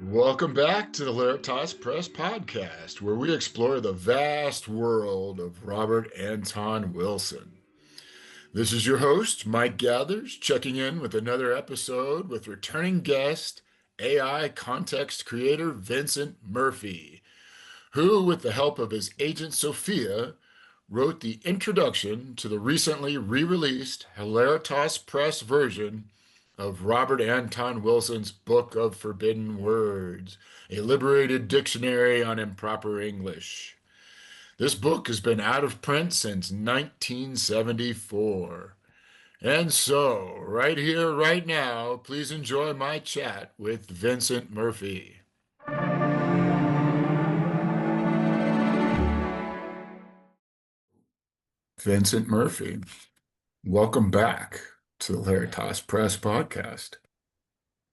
Welcome back to the Hilaritas Press podcast, where we explore the vast world of Robert Anton Wilson. This is your host, Mike Gathers, checking in with another episode with returning guest, AI context creator Vincent Murphy, who, with the help of his agent Sophia, wrote the introduction to the recently re-released Hilaritas Press version of Robert Anton Wilson's Book of Forbidden Words, a liberated dictionary on improper English. This book has been out of print since 1974. And so, right here, right now, please enjoy my chat with Vincent Murphy. Vincent Murphy, welcome back to the Hilaritas Press podcast.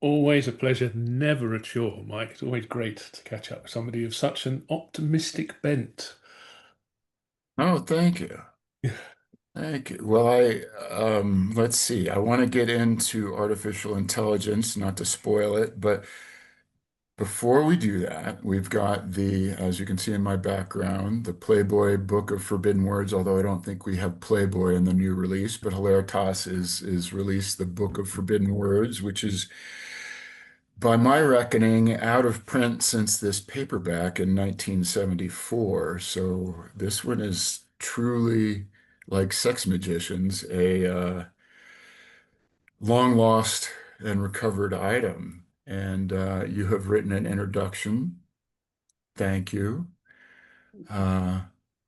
Always a pleasure, never a chore, Mike. It's always great to catch up with somebody of such an optimistic bent. Oh, thank you. Thank you. Well, let's see. I want to get into artificial intelligence, not to spoil it, but before we do that, we've got as you can see in my background, the Playboy Book of Forbidden Words, although I don't think we have Playboy in the new release, but Hilaritas is released the Book of Forbidden Words, which is, by my reckoning, out of print since this paperback in 1974. So this one is truly like Sex Magicians, a long lost and recovered item. And you have written an introduction. Thank you. Uh,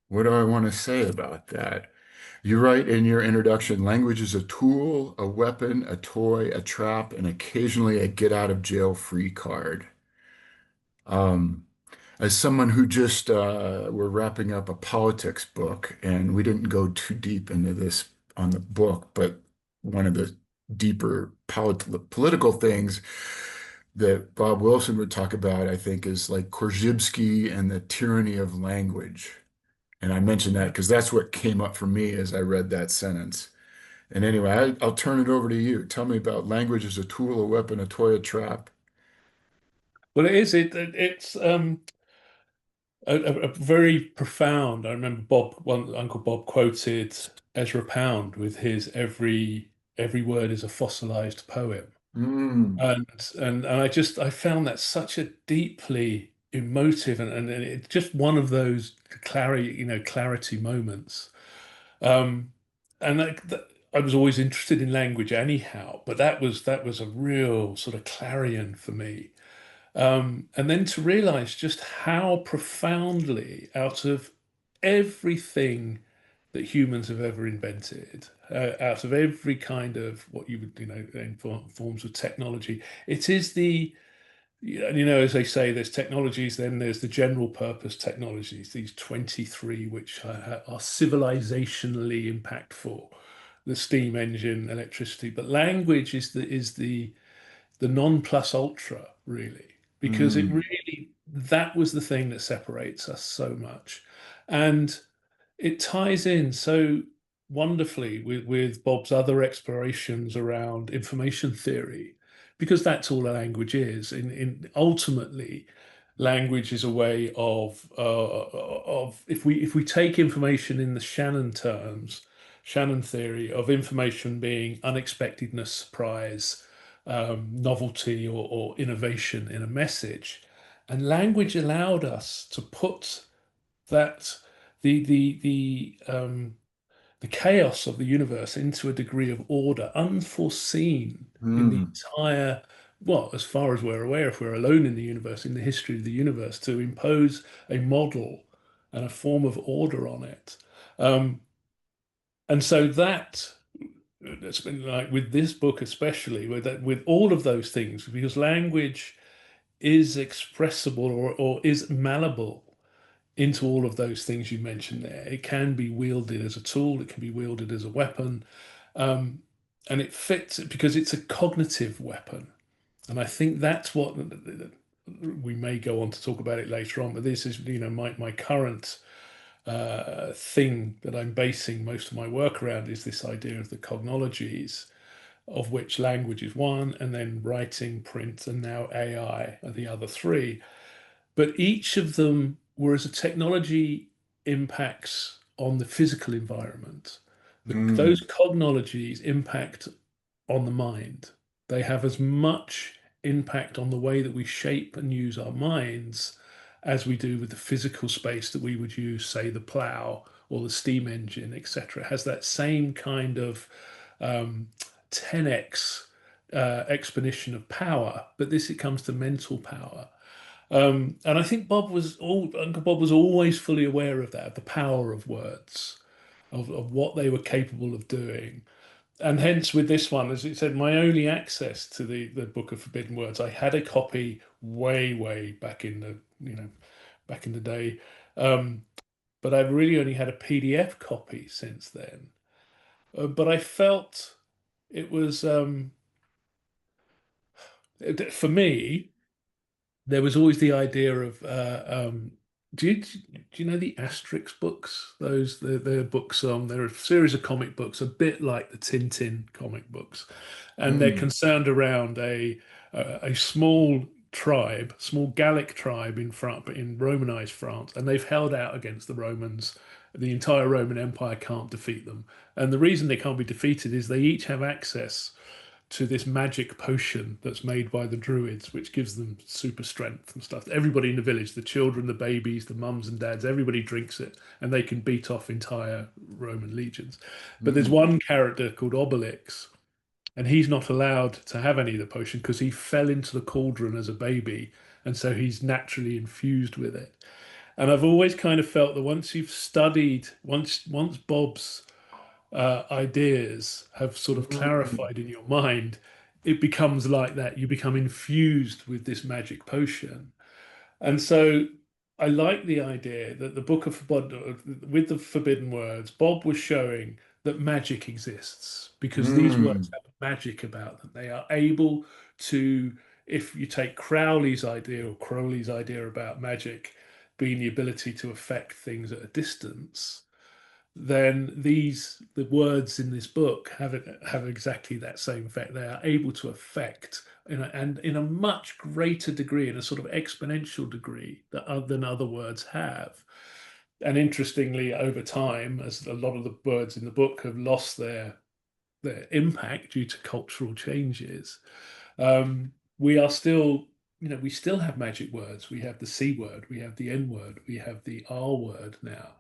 what do I want to say about that? You write in your introduction, language is a tool, a weapon, a toy, a trap, and occasionally a get out of jail free card. Um, as someone who just we're wrapping up a politics book, and we didn't go too deep into this on the book, but one of the deeper political things that Bob Wilson would talk about, I think, is like Korzybski and the tyranny of language. And I mentioned that because that's what came up for me as I read that sentence. And anyway, I'll turn it over to you. Tell me about language as a tool, a weapon, a toy, a trap. Well, it is. It's a very profound. I remember Uncle Bob quoted Ezra Pound with his every word is a fossilized poem. Mm, And I found that such a deeply emotive and it's just one of those clarity moments. Um, and I was always interested in language anyhow, but that was a real sort of clarion for me. And then to realize just how profoundly out of everything that humans have ever invented, out of every kind of what you would, in forms of technology, it is as they say, there's technologies, then there's the general purpose technologies, these 23 which are civilizationally impactful, the steam engine, electricity. But language is the non plus ultra, really, because it mm, really, that was the thing that separates us so much. And it ties in so wonderfully with Bob's other explorations around information theory, because that's all a language is. In ultimately, language is a way of if we take information in the Shannon terms, Shannon theory of information being unexpectedness, surprise, novelty, or innovation in a message, and language allowed us to put that the chaos of the universe into a degree of order unforeseen in the mm, entire, well, as far as we're aware, if we're alone in the universe, in the history of the universe, to impose a model and a form of order on it. Um, and so that's been like with this book, especially with all of those things, because language is expressible or is malleable into all of those things you mentioned there. It can be wielded as a tool, it can be wielded as a weapon, um, and it fits because it's a cognitive weapon. And I think that's what we may go on to talk about it later on. But this is, my current thing that I'm basing most of my work around is this idea of the cognologies, of which language is one, and then writing, print, and now AI are the other three. But each of them, whereas a technology impacts on the physical environment, those Mm, cognologies impact on the mind. They have as much impact on the way that we shape and use our minds as we do with the physical space that we would use, say, the plow or the steam engine, etc. It has that same kind of um, 10x exponential of power, but this it comes to mental power. And I think Uncle Bob was always fully aware of that, of the power of words, of what they were capable of doing. And hence with this one, as it said, my only access to the Book of Forbidden Words, I had a copy way back in back in the day. Um, but I've really only had a PDF copy since then. But I felt it was for me, there was always the idea of do you know the Asterix books? Those they're books they're a series of comic books, a bit like the Tintin comic books, and they're mm, concerned around a small tribe, small Gallic tribe in France, in Romanized France, and they've held out against the Romans. The entire Roman Empire can't defeat them, and the reason they can't be defeated is they each have access to this magic potion that's made by the druids, which gives them super strength and stuff. Everybody in the village, the children, the babies, the mums and dads, everybody drinks it and they can beat off entire Roman legions. But there's mm, one character called Obelix, and he's not allowed to have any of the potion because he fell into the cauldron as a baby. And so he's naturally infused with it. And I've always kind of felt that once you've studied, once Bob's ideas have sort of mm, clarified in your mind, it becomes like that. You become infused with this magic potion. And so I like the idea that the Book of with the forbidden words, Bob was showing that magic exists because these words mm, have magic about them. They are able to, if you take Crowley's idea or Crowley's idea about magic being the ability to affect things at a distance, then the words in this book have exactly that same effect. They are able to affect and in a much greater degree, in a sort of exponential degree than other words have. And interestingly, over time, as a lot of the words in the book have lost their impact due to cultural changes, we are still, we still have magic words. We have the C word, we have the N word, we have the R word now.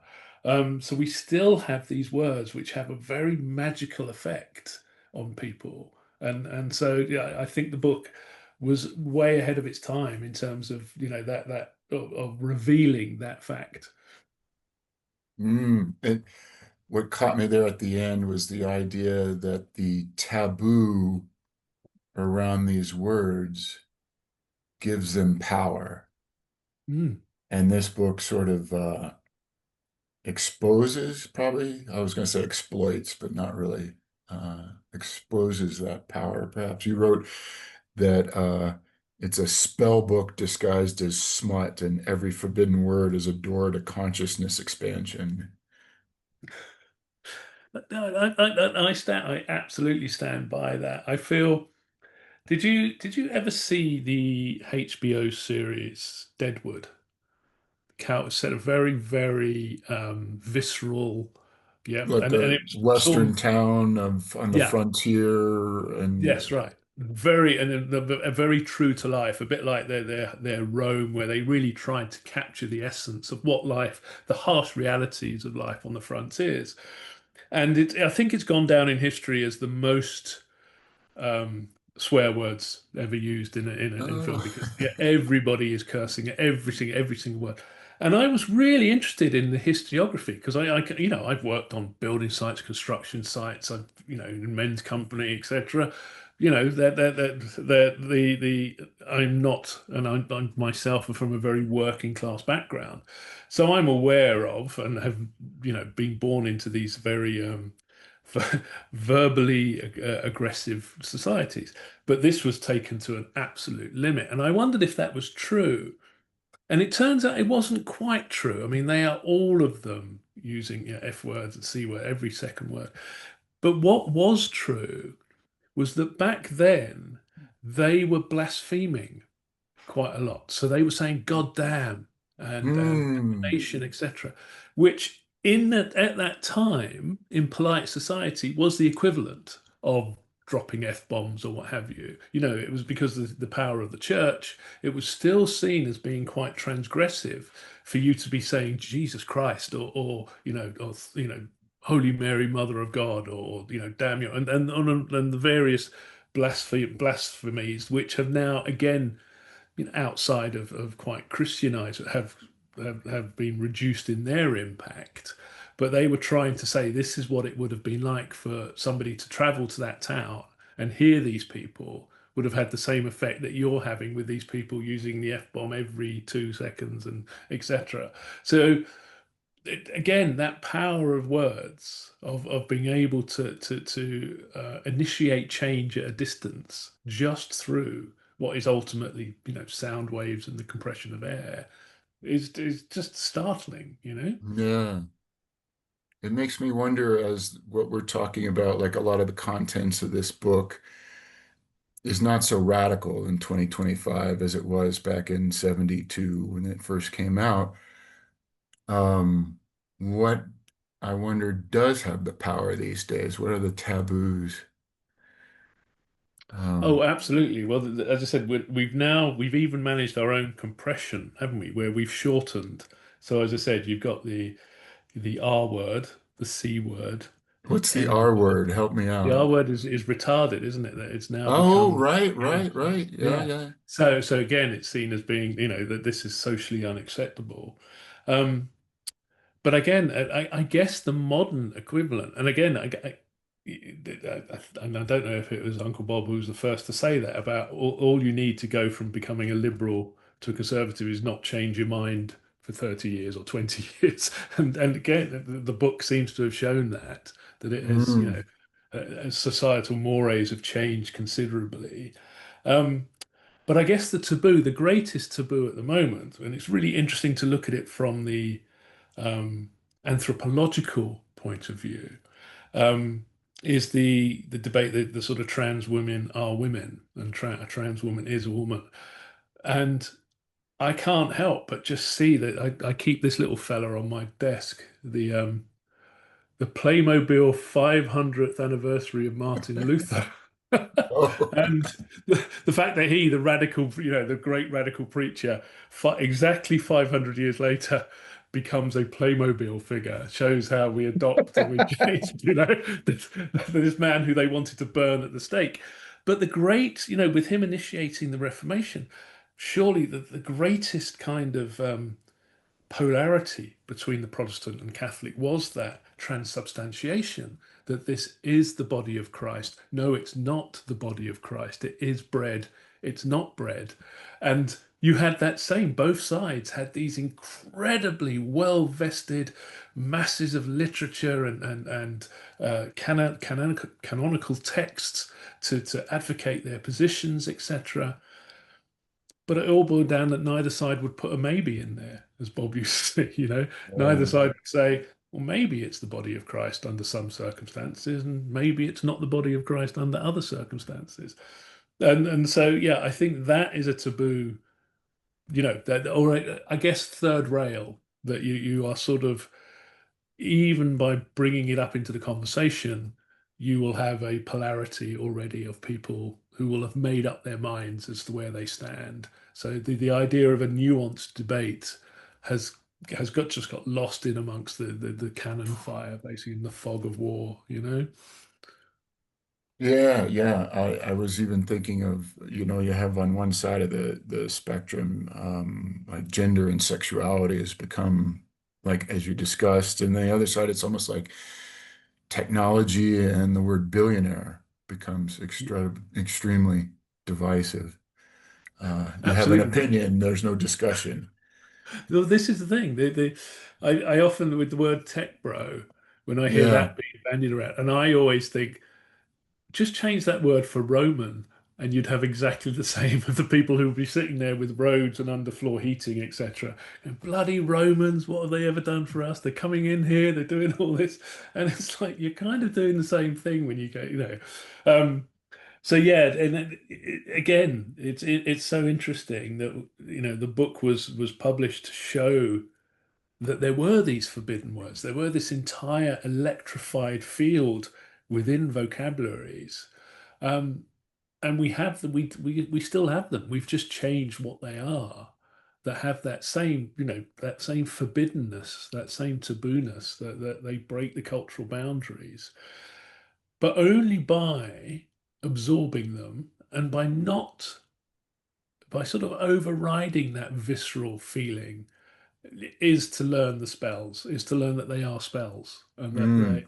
So we still have these words which have a very magical effect on people. And so yeah, I think the book was way ahead of its time in terms of, that of revealing that fact. mm. What caught me there at the end was the idea that the taboo around these words gives them power. Mm. And this book sort of exposes, probably, I was going to say exploits, but not really, exposes that power. Perhaps you wrote that it's a spell book disguised as smut, and every forbidden word is a door to consciousness expansion. No, I absolutely stand by that. I feel. Did you ever see the HBO series Deadwood? Cow set a very visceral, yeah, Like and a it was sort Western of town of on the yeah, frontier, and yes, right, very and a very true to life, a bit like their Rome, where they really tried to capture the essence of what life, the harsh realities of life on the frontiers, and I think it's gone down in history as the most um, swear words ever used in film oh, because yeah, everybody is cursing at every single word. And I was really interested in the historiography because I've worked on building sites, construction sites, I've in men's company, etc. The I'm not, and I'm myself am from a very working class background, so I'm aware of and have been born into these very verbally aggressive societies. But this was taken to an absolute limit. And I wondered if that was true And it turns out it wasn't quite true. I mean, they are all of them using, F words and C word, every second word. But what was true was that back then they were blaspheming quite a lot. So they were saying "God damn" and Hmm. "nation," etc., which at that time in polite society was the equivalent of dropping F-bombs or what have you. It was because of the power of the church. It was still seen as being quite transgressive for you to be saying Jesus Christ or Holy Mary, Mother of God, or damn you, and the various blasphemies, which have now again outside of quite Christianized have been reduced in their impact. But they were trying to say this is what it would have been like for somebody to travel to that town and hear these people would have had the same effect that you're having with these people using the F bomb every 2 seconds and etc. So again, that power of words, of being able to initiate change at a distance just through what is ultimately, sound waves and the compression of air is just startling. Yeah. It makes me wonder, as what we're talking about, like a lot of the contents of this book is not so radical in 2025 as it was back in 72 when it first came out. Um, what I wonder does have the power these days? What are the taboos? Oh, Um, absolutely. Well, as I said, we've even managed our own compression, haven't we? Where we've shortened. So as I said, you've got the R word, the C word, the what's the N R word. word? Help me The R out. word is retarded, isn't it? That it's now Oh, become, right, yeah, right, right. Yeah, yeah. yeah. So again, it's seen as being, that this is socially unacceptable. Um, but again, I guess the modern equivalent, and again, and I don't know if it was Uncle Bob who was the first to say that about all you need to go from becoming a liberal to a conservative is not change your mind for 30 years or 20 years. And again, the book seems to have shown that it has, Mm. societal mores have changed considerably. Um, but I guess the greatest taboo at the moment, and it's really interesting to look at it from the um, anthropological point of view, um, is the debate that the sort of trans women are women and a trans woman is a woman. And I can't help but just see that I keep this little fella on my desk, the Playmobil 500th anniversary of Martin Luther. Oh, And the fact that he, the radical, the great radical preacher, exactly 500 years later, becomes a Playmobil figure shows how we adopt and we change, this man who they wanted to burn at the stake. But with him initiating the Reformation, surely the greatest kind of polarity between the Protestant and Catholic was that transubstantiation, that this is the body of Christ. No, it's not the body of Christ. It is bread. It's not bread. And you had that same, both sides had these incredibly well vested masses of literature and canonical texts to advocate their positions, etc. But it all boiled down that neither side would put a maybe in there, as Bob used to say, Neither yeah. side would say, well, maybe it's the body of Christ under some circumstances, and maybe it's not the body of Christ under other circumstances. And so, yeah, I think that is a taboo, that, or I guess third rail, that you are sort of, even by bringing it up into the conversation, you will have a polarity already of people who will have made up their minds as to where they stand. So the idea of a nuanced debate has just got lost in amongst the cannon fire, basically in the fog of war. Yeah, yeah. I was even thinking of, you have on one side of the spectrum, like gender and sexuality has become like as you discussed, and the other side, it's almost like technology and the word billionaire becomes extremely divisive. You have an Absolutely. opinion, there's no discussion. Well, this is the thing. I often, with the word tech bro, when I hear Yeah. that being bandied around, and I always think, just change that word for Roman and you'd have exactly the same of the people who would be sitting there with roads and underfloor heating, etc. And bloody Romans, what have they ever done for us? They're coming in here, they're doing all this, and it's like you're kind of doing the same thing when you go, you know. So yeah, and again, it's so interesting that the book was published to show that there were these forbidden words. There were this entire electrified field within vocabularies. Um, and we have them, we still have them. We've just changed what they are that have that same, that same forbiddenness, that same tabooness, that they break the cultural boundaries, but only by absorbing them and by sort of overriding that visceral feeling is to learn the spells, is to learn that they are spells and that Mm,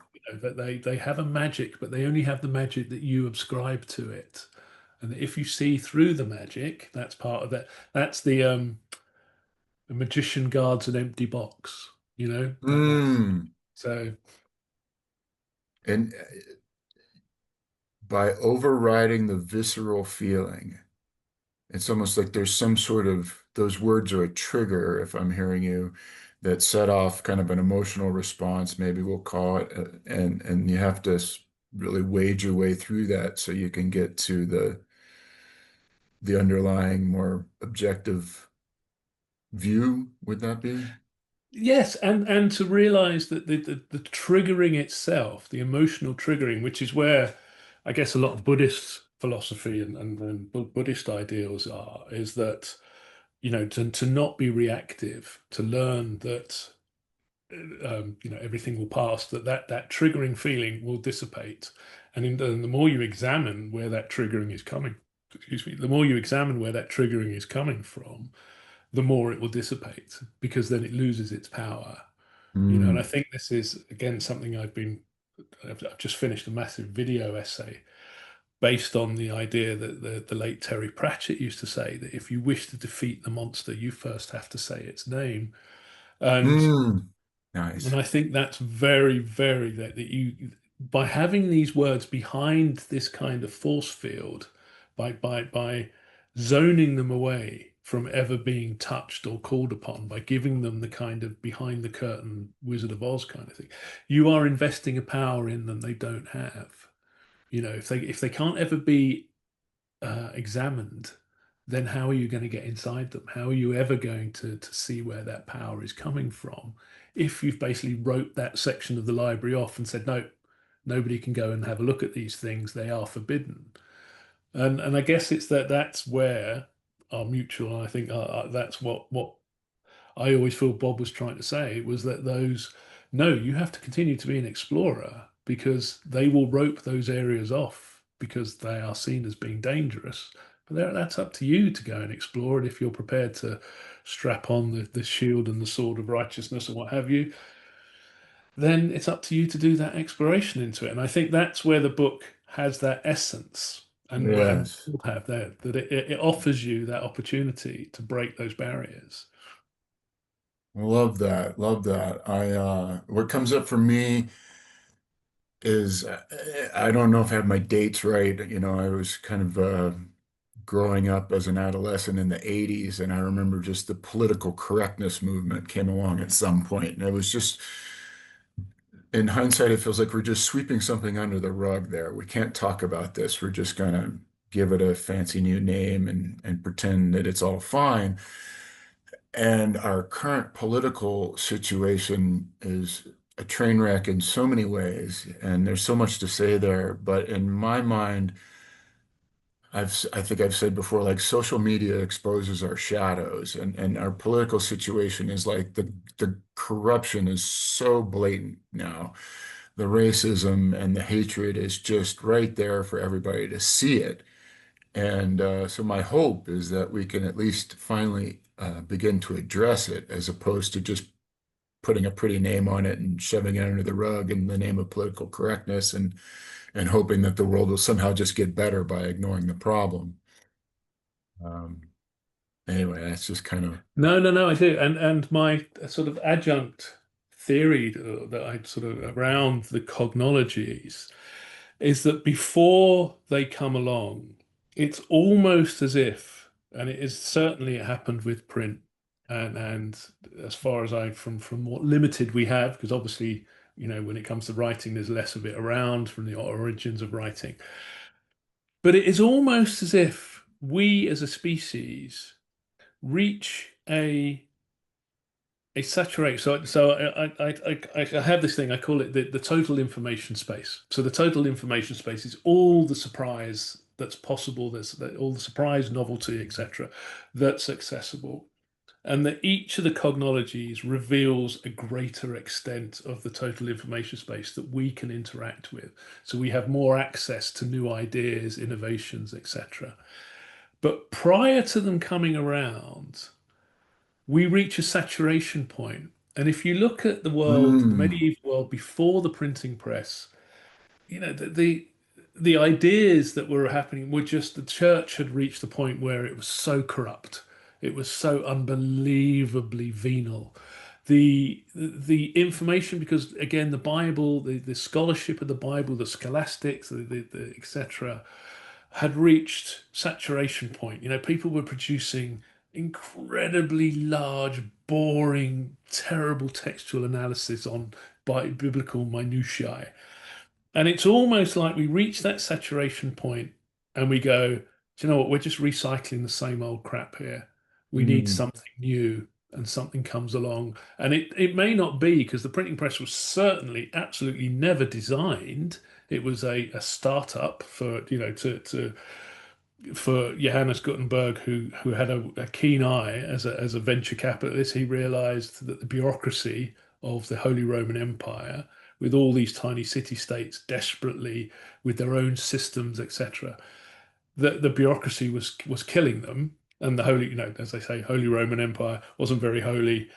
they have a magic, but they only have the magic that you ascribe to it. And if you see through the magic, that's part of that. That's the magician guards an empty box, that's mm. so. And by overriding the visceral feeling, it's almost like there's some sort of, those words are a trigger, if I'm hearing you, that set off kind of an emotional response, maybe we'll call it, and you have to really wade your way through that so you can get to the underlying more objective view, would that be? Yes, and to realize that the triggering itself, the emotional triggering, which is where I guess a lot of Buddhist philosophy and Buddhist ideals are, is that, to not be reactive, to learn that everything will pass, that triggering feeling will dissipate. And the more you examine where that triggering is coming, excuse me, the more you examine where that triggering is coming from, the more it will dissipate because then it loses its power. And I Mm, think this is again something I've just finished a massive video essay based on the idea that the late Terry Pratchett used to say that if you wish to defeat the monster, you first have to say its name. And mm. and Nice. I think that's very, very that you by having these words behind this kind of force field, by zoning them away from ever being touched or called upon, by giving them the kind of behind the curtain Wizard of Oz kind of thing, you are investing a power in them they don't have. If they can't ever be examined, then how are you going to get inside them? How are you ever going to see where that power is coming from if you've basically wrote that section of the library off and said, no, nobody can go and have a look at these things, they are forbidden. And I guess it's that's where our mutual, I think that's what I always feel Bob was trying to say was that no, you have to continue to be an explorer because they will rope those areas off because they are seen as being dangerous. But that's up to you to go and explore it if you're prepared to strap on the shield and the sword of righteousness and what have you. Then it's up to you to do that exploration into it. And I think that's where the book has that essence and Yes. will have that it offers you that opportunity to break those barriers. I love that. Love that. What comes up for me is I don't know if I have my dates right. I was kind of growing up as an adolescent in the 80s, and I remember just the political correctness movement came along at some point. And it was just, in hindsight, it feels like we're just sweeping something under the rug there. We can't talk about this. We're just going to give it a fancy new name and pretend that it's all fine. And our current political situation is a train wreck in so many ways, and there's so much to say there. But in my mind, I think I've said before, like social media exposes our shadows, and our political situation is like the corruption is so blatant now. The racism and the hatred is just right there for everybody to see it. And so my hope is that we can at least finally begin to address it as opposed to just putting a pretty name on it and shoving it under the rug in the name of political correctness and hoping that the world will somehow just get better by ignoring the problem. Um, anyway, that's just kind of, No, no, no, I do. And my sort of adjunct theory that I sort of around the cognologies is that before they come along, It's almost as if, and it is certainly it happened with print, and as far as I from what limited we have, because obviously, when it comes to writing, there's less of it around from the origins of writing. But it is almost as if we as a species reach a saturate. So I have this thing. I call it the total information space. So the total information space is all the surprise that's possible. There's all the surprise, novelty, etc., that's accessible, and that each of the cognologies reveals a greater extent of the total information space that we can interact with. So we have more access to new ideas, innovations, etc. But prior to them coming around, we reach a saturation point. And if you look at the world, the Mm, medieval world before the printing press, the ideas that were happening were just the church had reached the point where it was so corrupt. It was so unbelievably venal. The information, because again, the Bible, the scholarship of the Bible, the scholastics, the etc., had reached saturation point. People were producing incredibly large, boring, terrible textual analysis on biblical minutiae. And it's almost like we reach that saturation point and we go, do you know what? We're just recycling the same old crap here. We need mm, something new, and something comes along. And it may not be, because the printing press was certainly absolutely never designed. It was a startup for, for Johannes Gutenberg, who had a keen eye as a venture capitalist. He realized that the bureaucracy of the Holy Roman Empire, with all these tiny city-states desperately with their own systems, etc., that the bureaucracy was killing them. And the holy, as they say, Holy Roman Empire wasn't very holy,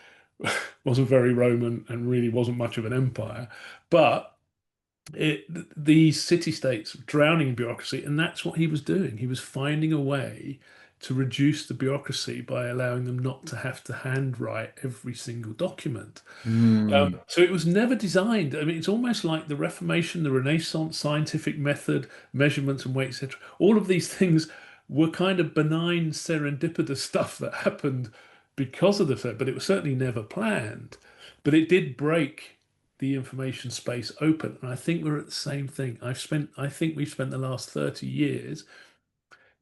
wasn't very Roman, and really wasn't much of an empire. But it, these city-states drowning in bureaucracy, and that's what he was doing. He was finding a way to reduce the bureaucracy by allowing them not to have to handwrite every single document. mm, So it was never designed. I mean, it's almost like the Reformation, the Renaissance, scientific method, measurements and weight, etc. All of these things were kind of benign, serendipitous stuff that happened because of the fact, but it was certainly never planned. But it did break the information space open. And I think we're at the same thing. I think we've spent the last 30 years.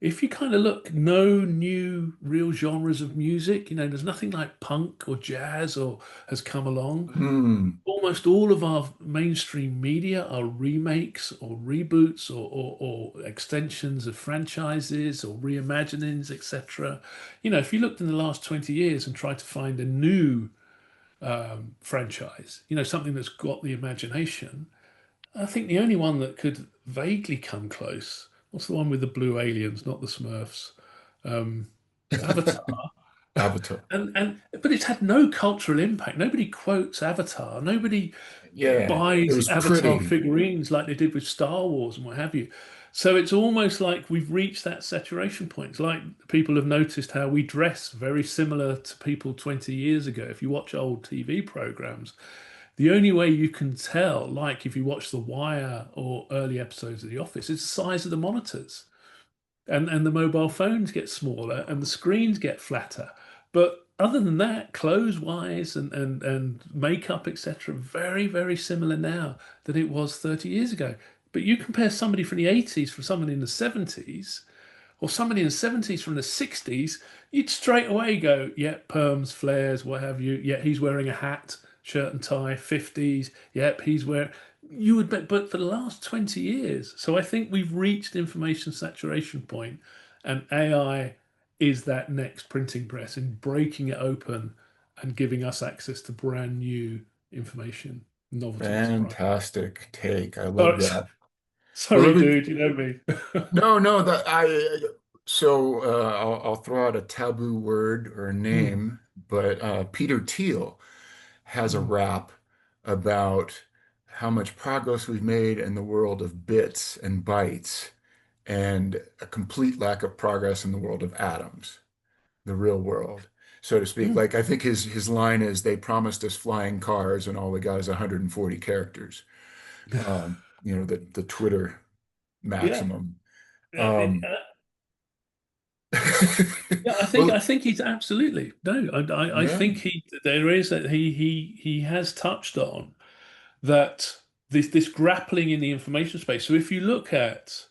If you kind of look, no new real genres of music, there's nothing like punk or jazz or has come along. mm, Almost all of our mainstream media are remakes or reboots or extensions of franchises or reimaginings, etc. If you looked in the last 20 years and tried to find a new franchise, something that's got the imagination, I think the only one that could vaguely come close, what's the one with the blue aliens, not the Smurfs? Um, Avatar. Avatar. And but it's had no cultural impact. Nobody quotes Avatar. Nobody Yeah, it buys was Avatar pretty. figurines like they did with Star Wars and what have you. So it's almost like we've reached that saturation point. It's like people have noticed how we dress very similar to people 20 years ago. If you watch old TV programs, the only way you can tell, like if you watch The Wire or early episodes of The Office, is the size of the monitors. And the mobile phones get smaller and the screens get flatter. But other than that, clothes wise and makeup, etc., very, very similar now than it was 30 years ago. But you compare somebody from the 80s from someone in the 70s, or somebody in the 70s from the 60s, you'd straight away go, yeah, perms, flares, what have you. Yeah, he's wearing a hat, shirt and tie, 50s. Yep, he's wearing. You would bet, but for the last 20 years. So I think we've reached information saturation point, and AI is that next printing press in breaking it open and giving us access to brand new information, novelty and surprise. Fantastic take. I love Sorry, that. Well, sorry, let me. dude, you know me. No, no. That I. So I'll throw out a taboo word or a Mm, name, but Peter Thiel has a mm, rap about how much progress we've made in the world of bits and bytes, and a complete lack of progress in the world of atoms, the real world, so to speak. mm. Like I think his line is, "They promised us flying cars, and all we got is 140 characters." The Twitter Yeah. maximum. Yeah, Um, Yeah, Well, I think he's absolutely no. I yeah. think there is that he has touched on that this grappling in the information space. So if you look at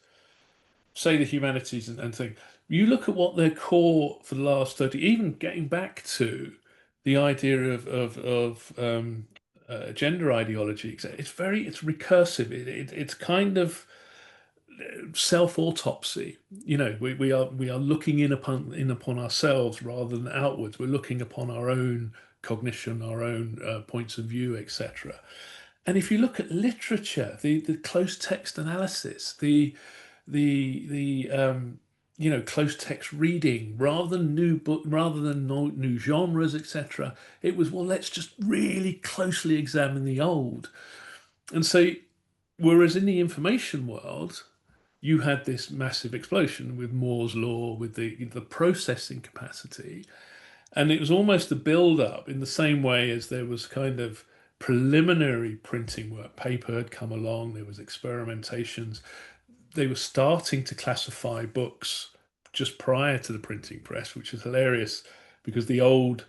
say the humanities and thing, you look at what their core for the last 30, even getting back to the idea of gender ideology, it's recursive. It's kind of self-autopsy. You know, we are looking in upon ourselves rather than outwards. We're looking upon our own cognition, our own points of view, etc. And if you look at literature, the close text analysis, the close text reading, rather than new genres, etc. It was, well, let's just really closely examine the old. And so, whereas in the information world, you had this massive explosion with Moore's law, with the processing capacity, and it was almost a build up in the same way as there was kind of preliminary printing work. Paper had come along, there was experimentations. They were starting to classify books just prior to the printing press, which is hilarious because the old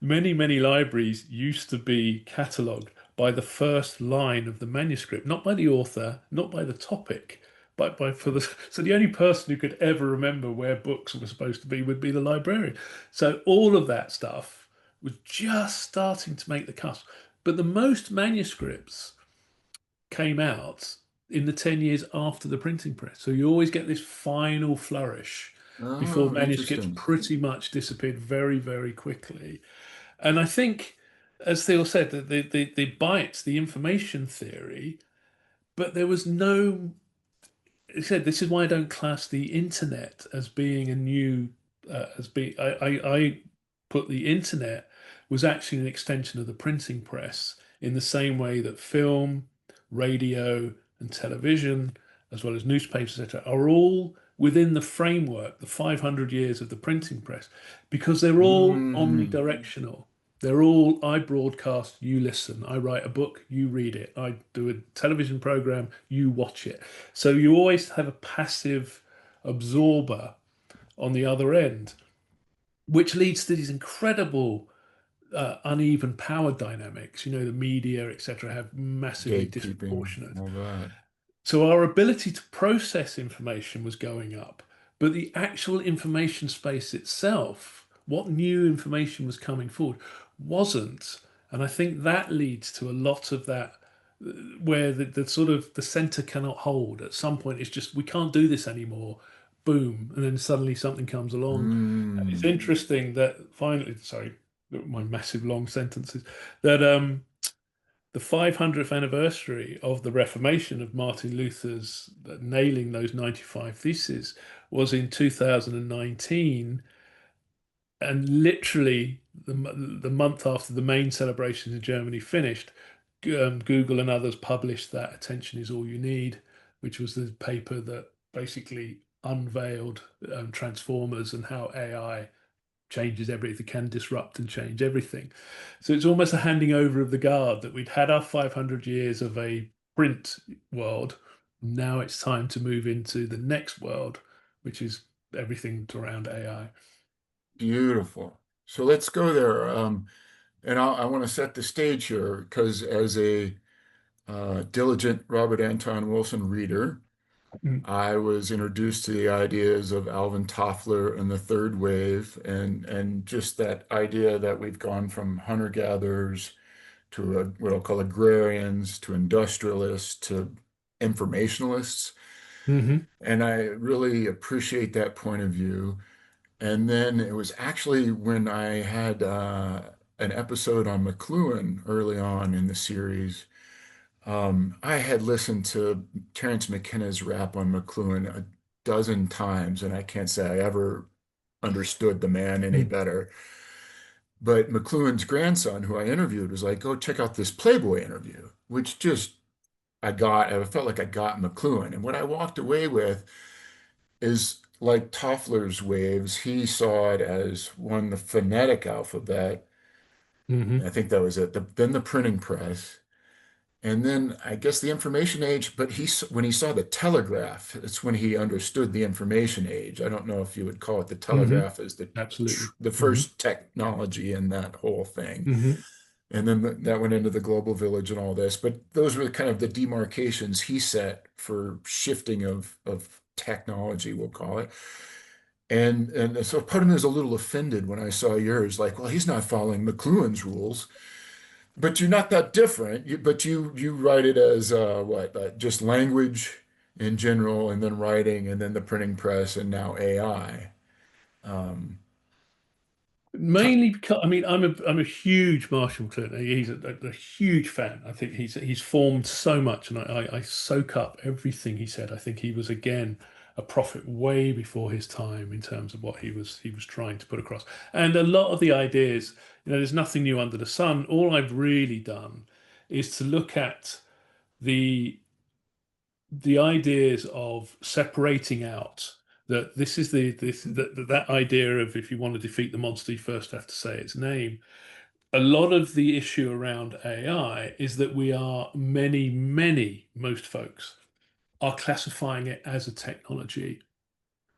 many libraries used to be catalogued by the first line of the manuscript, not by the author, not by the topic, but by for the so the only person who could ever remember where books were supposed to be would be the librarian. So all of that stuff was just starting to make the cusp. But the most manuscripts came out in the 10 years after the printing press. So you always get this final flourish before Oh, manuscripts interesting. pretty much disappeared very quickly. And I think, as Theo said, that the bytes, the information theory, but there was no. He said this is why I don't class the internet as being a new, as being. I put the internet was actually an extension of the printing press in the same way that film, radio, and television, as well as newspapers, etc., are all within the framework, the 500 years of the printing press, because they're all Mm. omnidirectional. They're all, I broadcast, you listen. I write a book, you read it. I do a television program, you watch it. So you always have a passive absorber on the other end, which leads to these incredible uneven power dynamics. You know, the media, etc., have massively Gatekeeping, disproportionate. all that. So our ability to process information was going up, but the actual information space itself, what new information was coming forward, wasn't. And I think that leads to a lot of that where the sort of the center cannot hold. At some point, it's just we can't do this anymore. Boom, and then suddenly something comes along. And it's Mm. interesting that finally, sorry, my massive long sentences, that the 500th anniversary of the Reformation of Martin Luther's nailing those 95 theses was in 2019. And literally the month after the main celebrations in Germany finished, Google and others published that Attention is All You Need, which was the paper that basically unveiled transformers and how AI changes everything, can disrupt and change everything. So it's almost a handing over of the guard that we'd had our 500 years of a print world. Now it's time to move into the next world, which is everything around AI. Beautiful. So let's go there. And I want to set the stage here because as a diligent Robert Anton Wilson reader, Mm. I was introduced to the ideas of Alvin Toffler and the third wave, and just that idea that we've gone from hunter-gatherers to what I'll call agrarians to industrialists to informationalists. Hmm. And I really appreciate that point of view. And then it was actually when I had an episode on McLuhan early on in the series. I had listened to Terence McKenna's rap on McLuhan a dozen times, and I can't say I ever understood the man any Mm. better. But McLuhan's grandson, who I interviewed, was like, "Go check out this Playboy interview," which just I felt like I got McLuhan. And what I walked away with is like Toffler's waves. He saw it as one, the phonetic alphabet. Hmm. I think that was it. Then the printing press. And then I guess the information age, but when he saw the telegraph, it's when he understood the information age. I don't know if you would call it the Hmm. telegraph as Absolutely. the Hmm. first technology in that whole thing. Hmm. And then that went into the global village and all this. But those were kind of the demarcations he set for shifting of technology, we'll call it. And so part of me was a little offended when I saw yours, like, well, he's not following McLuhan's rules. But you're not that different. But you write it as what? Just language in general, and then writing, and then the printing press, and now AI. Um, t- Mainly because I mean I'm a huge Marshall McLuhan. He's a huge fan. I think he's formed so much, and I soak up everything he said. I think he was again a prophet way before his time in terms of what he was trying to put across. And a lot of the ideas, there's nothing new under the sun. All I've really done is to look at the the ideas of separating out that this is that idea of if you want to defeat the monster, you first have to say its name. A lot of the issue around AI is that most folks are classifying it as a technology.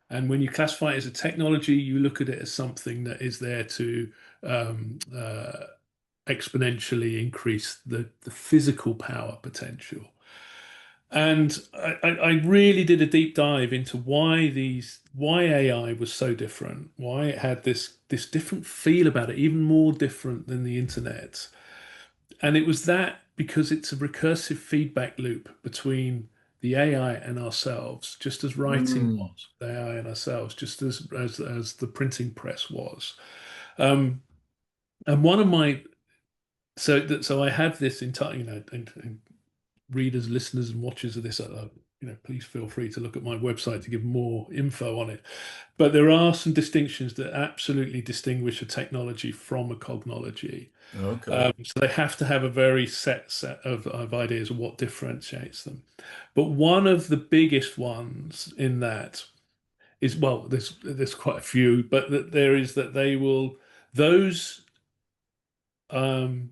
And when you classify it as a technology, you look at it as something that is there to um, uh, exponentially increase the physical power potential. And I really did a deep dive into why AI was so different, why it had this different feel about it, even more different than the internet. And it was that because it's a recursive feedback loop between the AI and ourselves, just as writing mm, was, the AI and ourselves, just as the printing press was. Um, and one of my so I have this entire, and readers, listeners, and watchers of this, please feel free to look at my website to give more info on it. But there are some distinctions that absolutely distinguish a technology from a cognology. okay. So they have to have a very set of ideas of what differentiates them. But one of the biggest ones in that is, well, there's quite a few, but that there is that they will those um,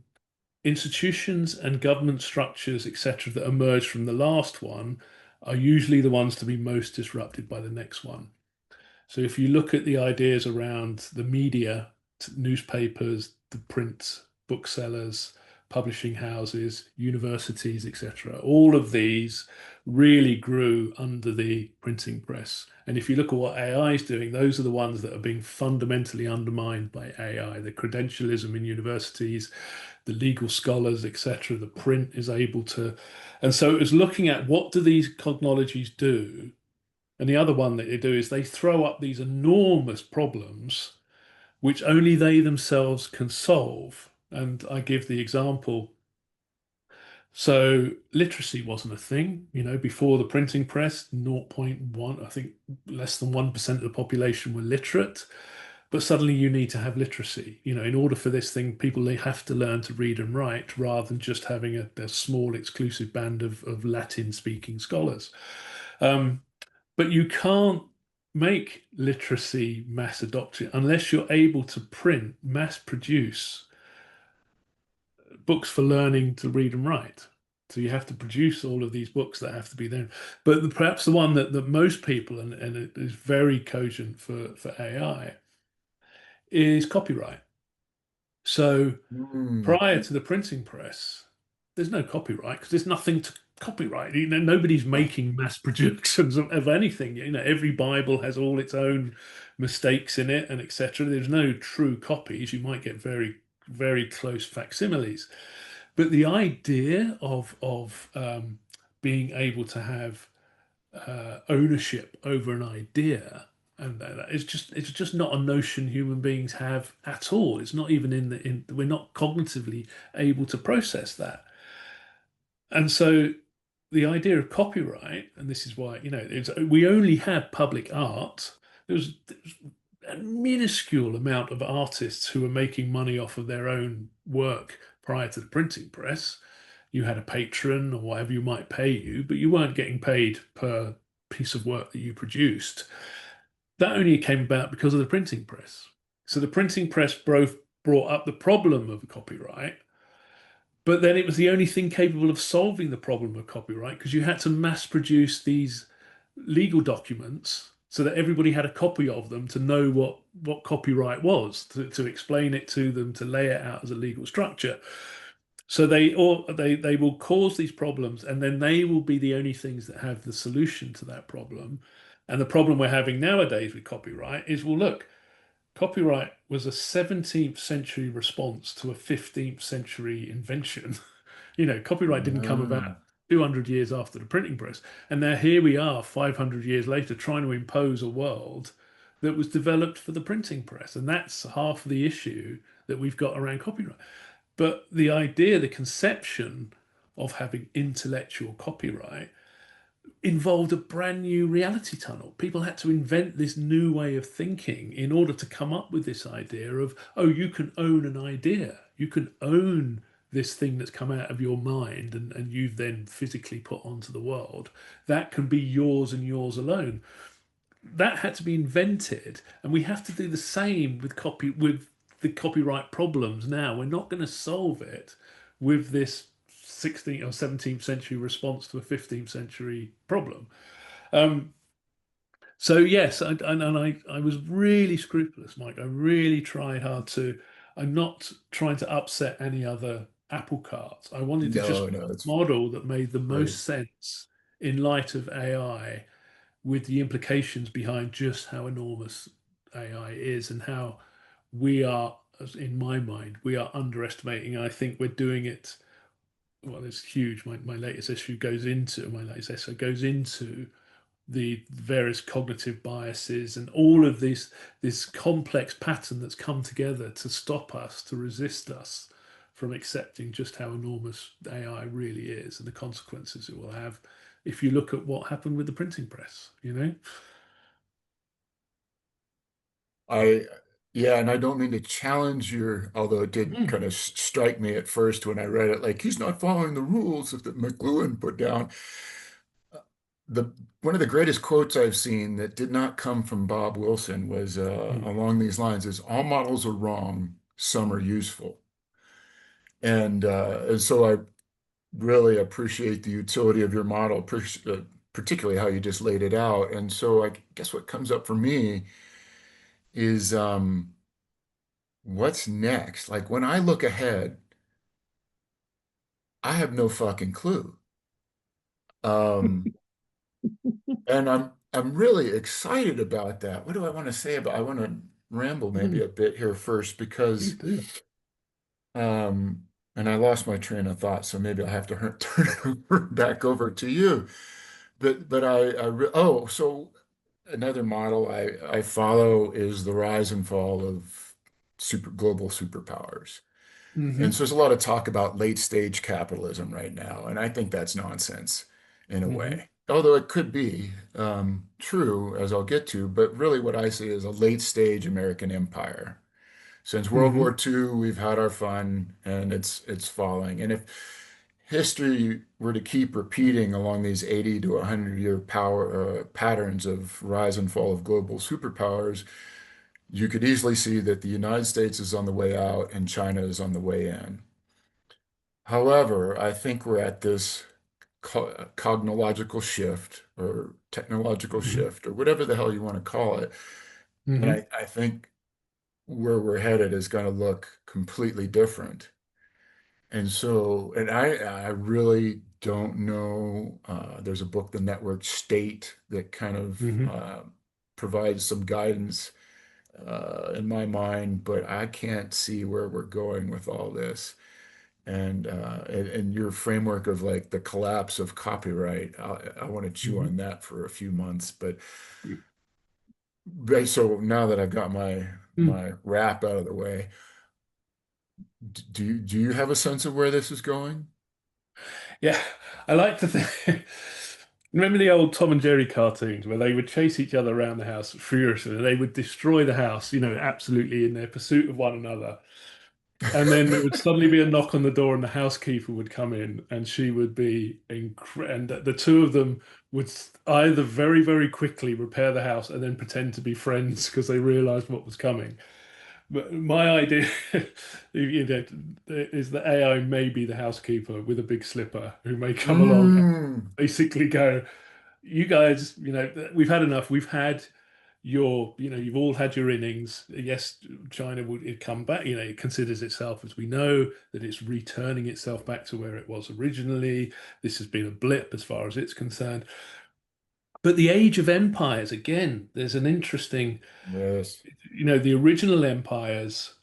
institutions and government structures, etc., that emerge from the last one are usually the ones to be most disrupted by the next one. So if you look at the ideas around the media, newspapers, the print booksellers, publishing houses, universities, etc., all of these really grew under the printing press. And if you look at what AI is doing, those are the ones that are being fundamentally undermined by AI. The credentialism in universities, the legal scholars, etc., the print is able to. And so it was looking at what do these cognologies do, and the other one that they do is they throw up these enormous problems which only they themselves can solve. And I give the example. So literacy wasn't a thing, before the printing press, zero point 0.1, I think less than 1% of the population were literate. But suddenly you need to have literacy. In order for this thing, people they have to learn to read and write rather than just having a small exclusive band of Latin speaking scholars. Um, but you can't make literacy mass adoption unless you're able to print, mass produce books for learning to read and write. So you have to produce all of these books that have to be there. But perhaps the one that most people, and it is very cogent for AI, is copyright. So Mm, prior to the printing press, there's no copyright because there's nothing to copyright. Nobody's making mass productions of anything. Every Bible has all its own mistakes in it and etc. There's no true copies. You might get very, very close facsimiles. But the idea of being able to have ownership over an idea, and it's just not a notion human beings have at all. It's not even we're not cognitively able to process that. And so the idea of copyright, and this is why, we only had public art. There was a minuscule amount of artists who were making money off of their own work prior to the printing press. You had a patron or whatever you might pay you, but you weren't getting paid per piece of work that you produced. That only came about because of the printing press. So the printing press both brought up the problem of copyright, But then it was the only thing capable of solving the problem of copyright because you had to mass produce these legal documents so that everybody had a copy of them to know what copyright was, to explain it to them, to lay it out as a legal structure. So they will cause these problems, and then they will be the only things that have the solution to that problem. And the problem we're having nowadays with copyright is, well, look, copyright was a 17th century response to a 15th century invention. Copyright didn't come Ah. about 200 years after the printing press. And now here we are, 500 years later, trying to impose a world that was developed for the printing press. And that's half the issue that we've got around copyright. But the idea, the conception of having intellectual copyright involved a brand new reality tunnel. People had to invent this new way of thinking in order to come up with this idea of, oh, you can own an idea. You can own this thing that's come out of your mind and you've then physically put onto the world. That can be yours and yours alone. That had to be invented, and we have to do the same with the copyright problems now. We're not going to solve it with this 16th or 17th century response to a 15th century problem. Um, so yes, I was really scrupulous, Mike. I really tried hard to. I'm not trying to upset any other apple carts. I wanted to just No, no, it's model that made the great. most sense in light of AI, with the implications behind just how enormous AI is and how we are, in my mind, we are underestimating. I think we're doing it. Well, it's huge. My latest issue goes into my latest essay goes into the various cognitive biases and all of this complex pattern that's come together to stop us, to resist us from accepting just how enormous AI really is and the consequences it will have if you look at what happened with the printing press. I, yeah, and I don't mean to challenge your, although it did Mm, kind of strike me at first when I read it, like he's not following the rules that McLuhan put down. The one of the greatest quotes I've seen that did not come from Bob Wilson was mm, along these lines: "Is all models are wrong, some are useful." And so I really appreciate the utility of your model, particularly how you just laid it out. And so I guess what comes up for me is what's next? Like when I look ahead, I have no fucking clue. Um, and I'm really excited about that. What do I want to say about? I want to ramble maybe mm. a bit here first because Please do. um, and I lost my train of thought, so maybe I'll have to turn it back over to you. But oh, so another model I follow is the rise and fall of global superpowers. And so Hmm. there's a lot of talk about late stage capitalism right now, and I think that's nonsense in a Hmm. way. Although it could be true, as I'll get to, but really what I see is a late stage American empire. Since World Hmm. War II, we've had our fun, and it's falling. And if history were to keep repeating along these 80 to 100-year power patterns of rise and fall of global superpowers, you could easily see that the United States is on the way out and China is on the way in. However, I think we're at this cognological shift or technological Hmm. shift or whatever the hell you want to call it. And Hmm. I think where we're headed is going to look completely different. And so, and I really don't know. There's a book, The Network State, that kind of Hmm. provides some guidance in my mind, but I can't see where we're going with all this. And your framework of like the collapse of copyright, I want to chew Hmm. on that for a few months. But so now that I've got Mm. my wrap out of the way, do you have a sense of where this is going? Yeah, I like to think. Remember the old Tom and Jerry cartoons where they would chase each other around the house furiously? They would destroy the house, absolutely in their pursuit of one another. And then there would suddenly be a knock on the door, and the housekeeper would come in, and she would be and the two of them would either very, very quickly repair the house and then pretend to be friends because they realized what was coming. But my idea, you know, is that AI may be the housekeeper with a big slipper who may come along and Mm, basically go, you guys, we've had enough. We've had you've all had your innings. Yes, China would it come back. It considers itself, as we know, that it's returning itself back to where it was originally. This has been a blip as far as it's concerned. But the age of empires, again, there's an interesting, yes. the original empires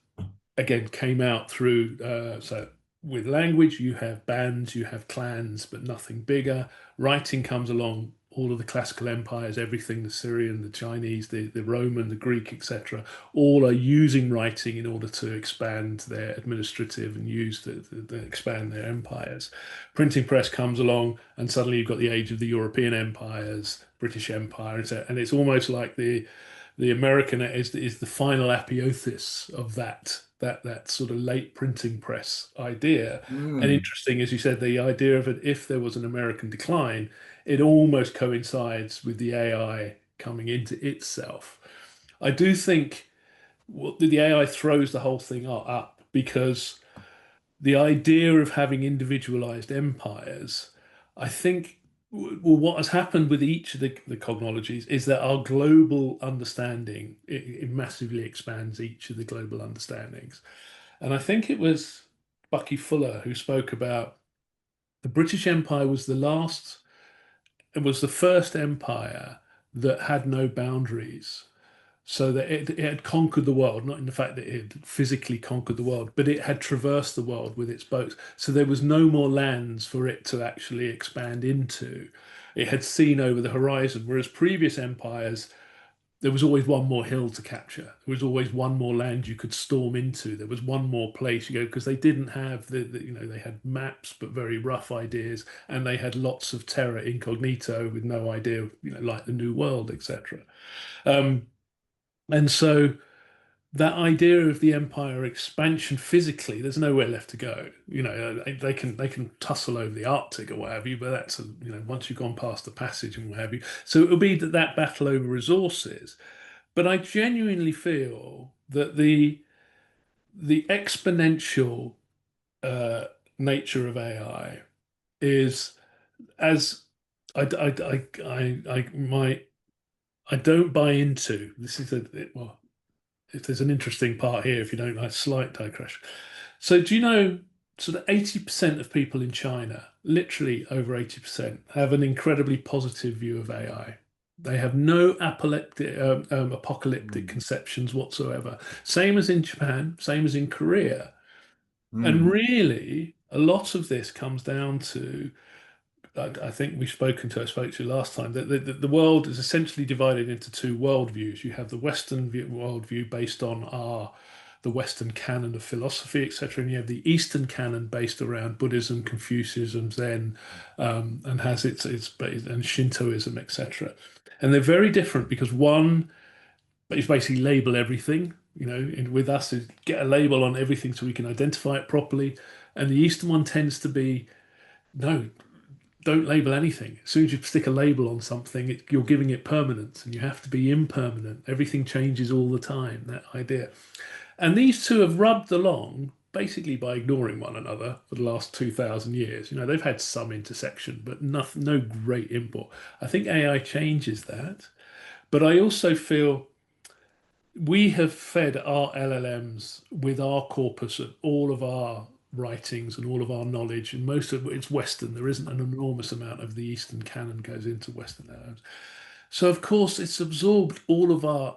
again came out through so with language you have bands, you have clans, but nothing bigger. Writing comes along, all of the classical empires, everything, the Syrian, the Chinese, the Roman, the Greek, etc., all are using writing in order to expand their administrative and use the expand their empires. Printing press comes along and suddenly you've got the age of the European empires, British Empire, etc., and it's almost like the American is the final apotheosis of that sort of late printing press idea. And Mm, interesting, as you said, the idea of it, if there was an American decline, it almost coincides with the AI coming into itself. I do think the AI throws the whole thing up because the idea of having individualized empires, I think, well, what has happened with each of the cognologies is that our global understanding it massively expands each of the global understandings. And I think it was Bucky Fuller who spoke about the British Empire was the last, it was the first empire that had no boundaries. So that it had conquered the world, not in the fact that it had physically conquered the world, but it had traversed the world with its boats. So there was no more lands for it to actually expand into. It had seen over the horizon, whereas previous empires, there was always one more hill to capture. There was always one more land you could storm into. There was one more place you go because they didn't have they had maps but very rough ideas, and they had lots of terra incognito with no idea, like the New World, etc. Um, and so that idea of the empire expansion physically, there's nowhere left to go. They can tussle over the Arctic or what have you, but that's once you've gone past the passage and what have you. So it'll be that battle over resources. But I genuinely feel that the exponential uh, nature of AI is as I don't buy into. This is well, if there's an interesting part here, if you don't like slight digression. So do you know sort of 80% of people in China, literally over 80%, have an incredibly positive view of AI. They have no apocalyptic mm, conceptions whatsoever. Same as in Japan, same as in Korea. And mm, really, a lot of this comes down to I think I spoke to you last time, that the world is essentially divided into two worldviews. You have the Western worldview based on the Western canon of philosophy, etc., and you have the Eastern canon based around Buddhism, Confucianism, Zen, and has its and Shintoism, etc. And they're very different because one is basically label everything. With us, is get a label on everything so we can identify it properly, and the Eastern one tends to be no, don't label anything. As soon as you stick a label on something, you're giving it permanence, and you have to be impermanent. Everything changes all the time, that idea. And these two have rubbed along basically by ignoring one another for the last 2,000 years. They've had some intersection, but no great import. I think AI changes that. But I also feel we have fed our LLMs with our corpus of all of our writings and all of our knowledge, and most of it's Western. There isn't an enormous amount of the Eastern canon goes into Western LLMs. So, of course, it's absorbed all of our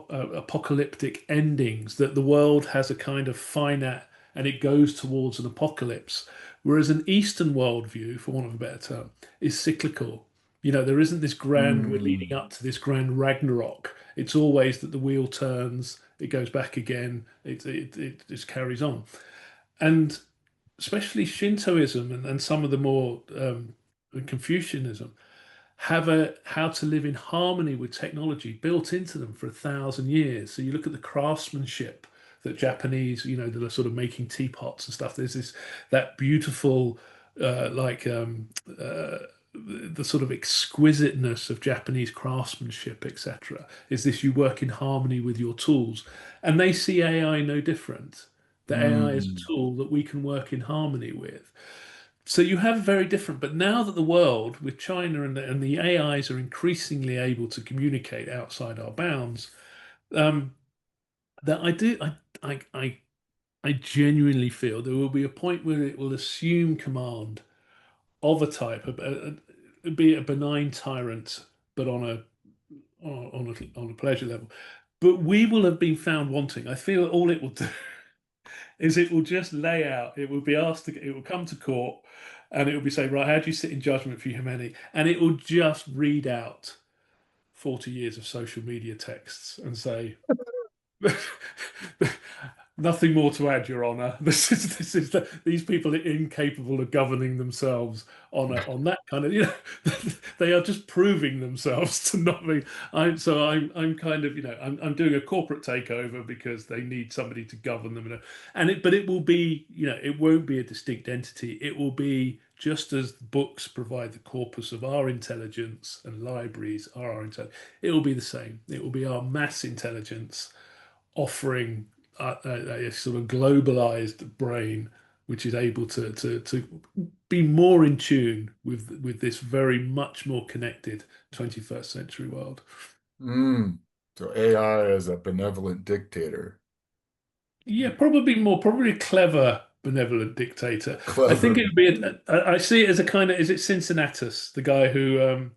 apocalyptic endings, that the world has a kind of finite and it goes towards an apocalypse. Whereas an Eastern worldview, for want of a better term, is cyclical. There isn't this grand, we're leading mm, up to this grand Ragnarok. It's always that the wheel turns, it goes back again, it just carries on. And especially Shintoism and some of the more Confucianism have a how to live in harmony with technology built into them for 1,000 years. So you look at the craftsmanship that Japanese, that are sort of making teapots and stuff. There's that beautiful, like the sort of exquisiteness of Japanese craftsmanship, etc., is this: you work in harmony with your tools, and they see AI no different. The AI is a Mm, tool that we can work in harmony with. So you have very different, but now that the world with China and the AIs are increasingly able to communicate outside our bounds, um, that I genuinely feel there will be a point where it will assume command of a type, be it a benign tyrant, but on a pleasure level. But we will have been found wanting. I feel all it will do is it will just lay out. It will be asked to. It will come to court, and it will be say, right, how do you sit in judgment for humanity? And it will just read out 40 years of social media texts and say, nothing more to add, Your Honour. These people are incapable of governing themselves on that kind of, they are just proving themselves to not be. I'm kind of, I'm doing a corporate takeover because they need somebody to govern them, but it will be, it won't be a distinct entity. It will be just as books provide the corpus of our intelligence and libraries are our intelligence. It will be the same. It will be our mass intelligence offering a sort of globalized brain which is able to be more in tune with this very much more connected 21st century world. mm. So AI as a benevolent dictator, Yeah, probably a clever benevolent dictator. I think it clever. would be. I see it as a kind of. Is it Cincinnatus, the guy who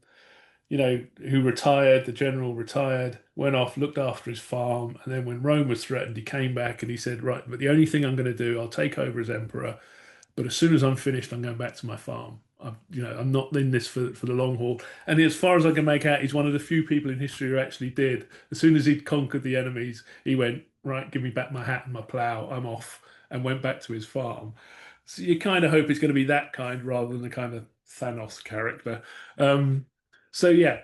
who retired, the general retired, went off, looked after his farm, and then when Rome was threatened, he came back and he said, right, but the only thing I'm going to do, I'll take over as emperor, but as soon as I'm finished, I'm going back to my farm. I'm not in this for the long haul. And as far as I can make out, he's one of the few people in history who actually did. As soon as he'd conquered the enemies, he went, right, give me back my hat and my plough, I'm off, and went back to his farm. So you kind of hope it's going to be that kind rather than the kind of Thanos character. Um, so yeah,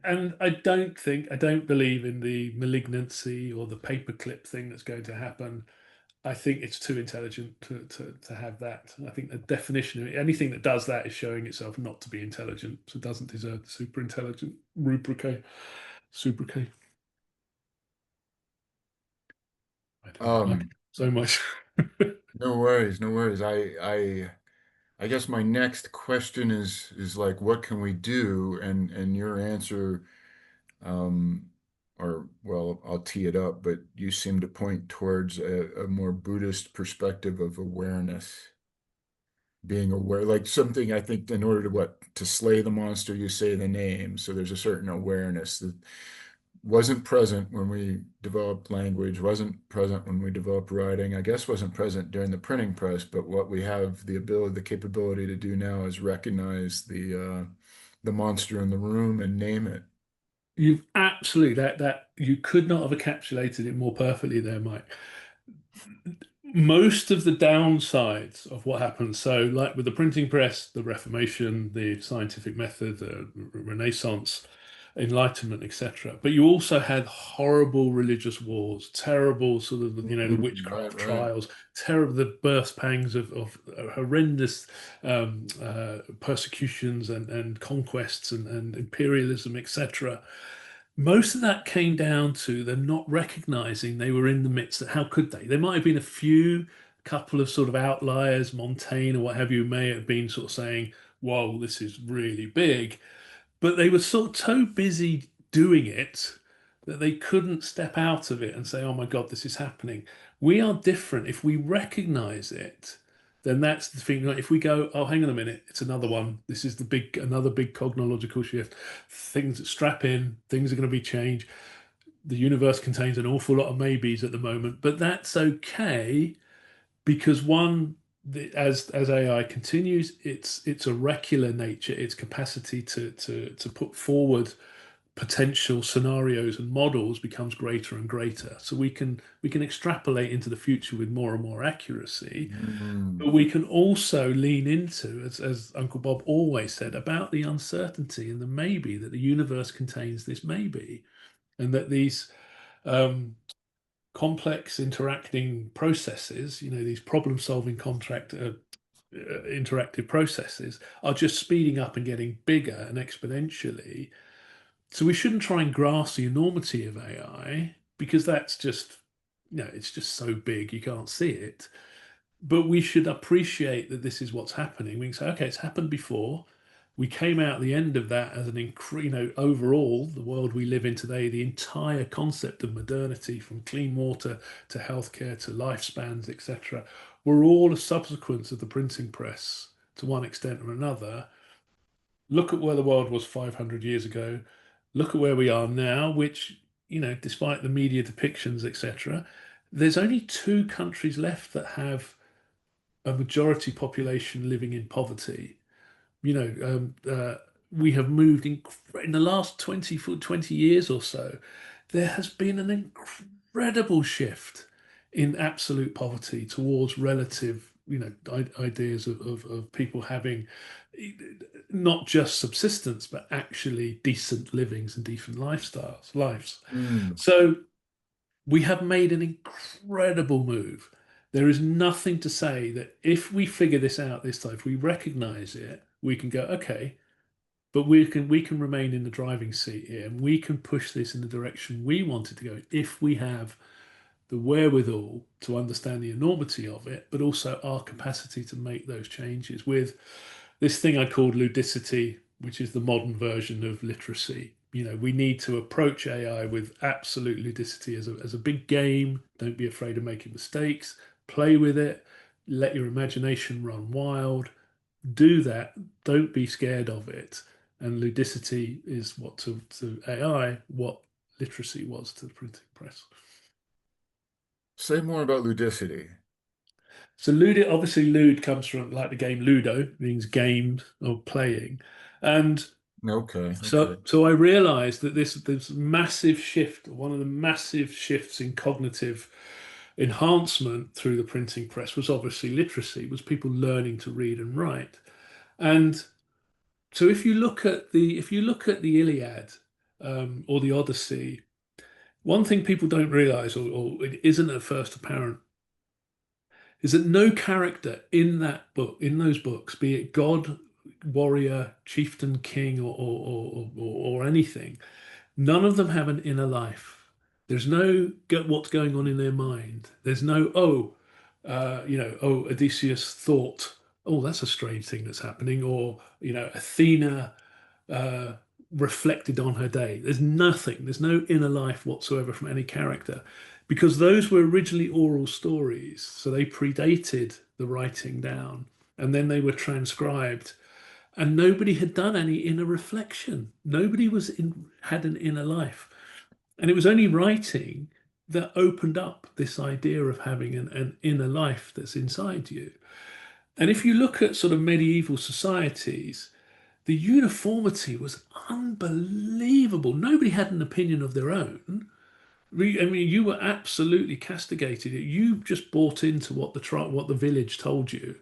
and I don't believe in the malignancy or the paperclip thing that's going to happen. I think it's too intelligent to have that. I think the definition of anything that does that is showing itself not to be intelligent, so it doesn't deserve the super intelligent rubric. Sobriquet. I Um, so much. no worries, no worries. I guess my next question is like, what can we do? And your answer, um, or well, I'll tee it up, but you seem to point towards a more Buddhist perspective of awareness, being aware, like something I think in order to what, to slay the monster, you say the name. So there's a certain awareness that wasn't present when we developed language, wasn't present when we developed writing, I guess wasn't present during the printing press, but what we have the ability, the capability to do now is recognize the monster in the room and name it. You've absolutely that you could not have encapsulated it more perfectly there, Mike. Most of the downsides of what happened, so like with the printing press, the Reformation, the scientific method, the Renaissance, Enlightenment, etc. But you also had horrible religious wars, terrible sort of, the Right, witchcraft right. trials, terrible, the birth pangs of horrendous persecutions and conquests and imperialism, etc. Most of that came down to them not recognizing they were in the midst of, how could they? There might have been a few couple of sort of outliers, Montaigne or what have you, may have been sort of saying, whoa, this is really big. But they were sort of so busy doing it that they couldn't step out of it and say, oh my God, this is happening. We are different. If we recognize it, then that's the thing. Like, if we go, oh, hang on a minute, it's another one. This is another big cognological shift. Things that strap in, things are going to be changed. The universe contains an awful lot of maybes at the moment, but that's okay because as AI continues, its oracular nature, its capacity to put forward potential scenarios and models becomes greater and greater. So we can extrapolate into the future with more and more accuracy, Mm, but we can also lean into, as Uncle Bob always said, about the uncertainty and the maybe that the universe contains this maybe, and that these um, complex interacting processes, these problem-solving contract interactive processes are just speeding up and getting bigger and exponentially. So we shouldn't try and grasp the enormity of AI because that's just, it's just so big you can't see it. But we should appreciate that this is what's happening. We can say, okay, it's happened before. We came out the end of that as overall, the world we live in today, the entire concept of modernity, from clean water to healthcare to lifespans, etc., were all a subsequence of the printing press to one extent or another. Look at where the world was 500 years ago. Look at where we are now, which, despite the media depictions, etc., there's only two countries left that have a majority population living in poverty. We have moved in the last 20 years or so. There has been an incredible shift in absolute poverty towards relative, ideas of people having not just subsistence, but actually decent livings and decent lives. Mm. So we have made an incredible move. There is nothing to say that if we figure this out this time, if we recognize it, we can go, okay, but we can remain in the driving seat here and we can push this in the direction we want it to go if we have the wherewithal to understand the enormity of it, but also our capacity to make those changes with this thing I called ludicity, which is the modern version of literacy. We need to approach AI with absolute ludicity as a big game. Don't be afraid of making mistakes. Play with it. Let your imagination run wild. Do that. Don't be scared of it. And ludicity is what to AI, what literacy was to the printing press. Say more about ludicity. So obviously lude comes from like the game Ludo, means games or playing. And Okay, so okay. so I realized that this massive shift, one of the massive shifts in cognitive enhancement through the printing press was obviously literacy, was people learning to read and write. And so if you look at the Iliad or the Odyssey, one thing people don't realize, or it isn't at first apparent, is that no character in that book, in those books, be it god, warrior, chieftain, king, or anything, none of them have an inner life. There's no what's going on in their mind. There's no, Odysseus thought, oh, that's a strange thing that's happening, or Athena uh, reflected on her day. There's nothing. There's no inner life whatsoever from any character, because those were originally oral stories, so they predated the writing down, and then they were transcribed and nobody had done any inner reflection. Nobody had an inner life. And it was only writing that opened up this idea of having an inner life that's inside you. And if you look at sort of medieval societies, the uniformity was unbelievable. Nobody had an opinion of their own. I mean, you were absolutely castigated. You just bought into what the village told you.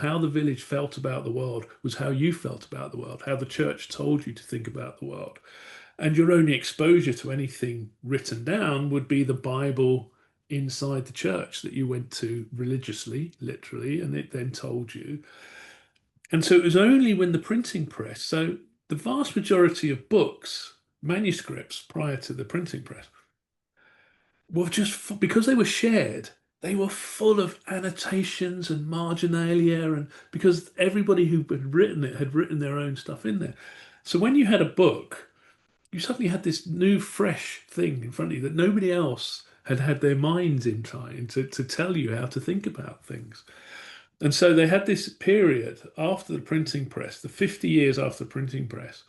How the village felt about the world was how you felt about the world, how the church told you to think about the world. And your only exposure to anything written down would be the Bible inside the church that you went to religiously, literally, and it then told you. And so it was only when the printing press, so the vast majority of books, manuscripts prior to the printing press, were just because they were shared, they were full of annotations and marginalia, and because everybody who had written it had written their own stuff in there. So when you had a book, you suddenly had this new, fresh thing in front of you that nobody else had had their minds in trying to tell you how to think about things. And so they had this period after the printing press, the 50 years after the printing press,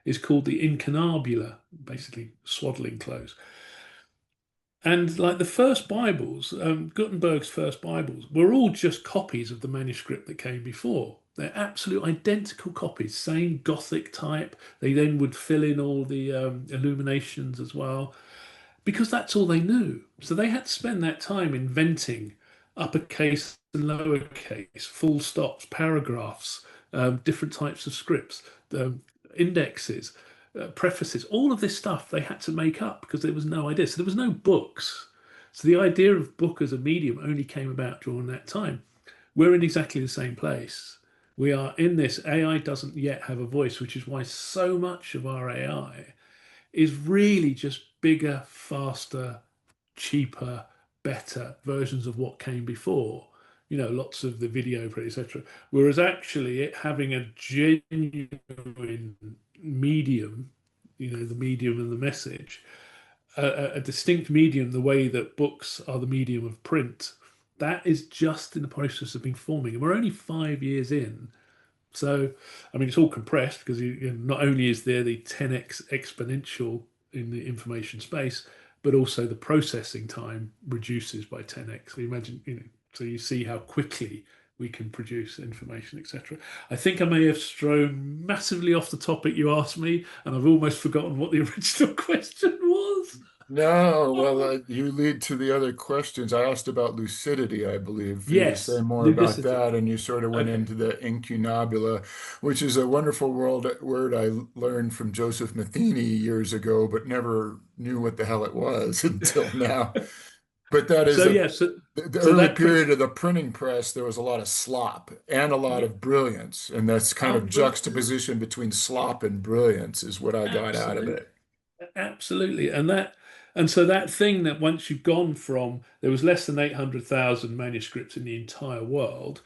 is called the incunabula, basically swaddling clothes. And like the first Bibles, Gutenberg's first Bibles, were all just copies of the manuscript that came before. They're absolute identical copies, same Gothic type. They then would fill in all the illuminations as well, because that's all they knew. So they had to spend that time inventing uppercase and lowercase, full stops, paragraphs, different types of scripts, indexes, prefaces, all of this stuff they had to make up because there was no idea. So there was no books. So the idea of book as a medium only came about during that time. we're in exactly the same place. We are in this. AI doesn't yet have a voice, which is why so much of our AI is really just bigger, faster, cheaper, better versions of what came before. Lots of the video, etc. Whereas actually, it having a genuine medium, the medium and the message, a distinct medium, the way that books are the medium of print, that is just in the process of being forming. And we're only 5 years in. So, I mean, it's all compressed because not only is there the 10x exponential in the information space, but also the processing time reduces by 10x. So you imagine, so you see how quickly we can produce information, etc. I think I may have thrown massively off the topic you asked me, and I've almost forgotten what the original question was. No, well, Oh, you lead to the other questions. I asked about lucidity, I believe, for you to say yes, more about ludicity. that, and you sort of went Okay. into the incunabula, which is a wonderful word I learned from Joseph Matheny years ago, but never knew what the hell it was until now. But that is So a yeah, so the so early that period puts of the printing press, there was a lot of slop and a lot yeah, of brilliance, and that's kind of unbelievable. juxtaposition between slop and brilliance is what I got out of Absolutely. it. Absolutely. And so that thing that once you've gone from there was less than 800,000 manuscripts in the entire world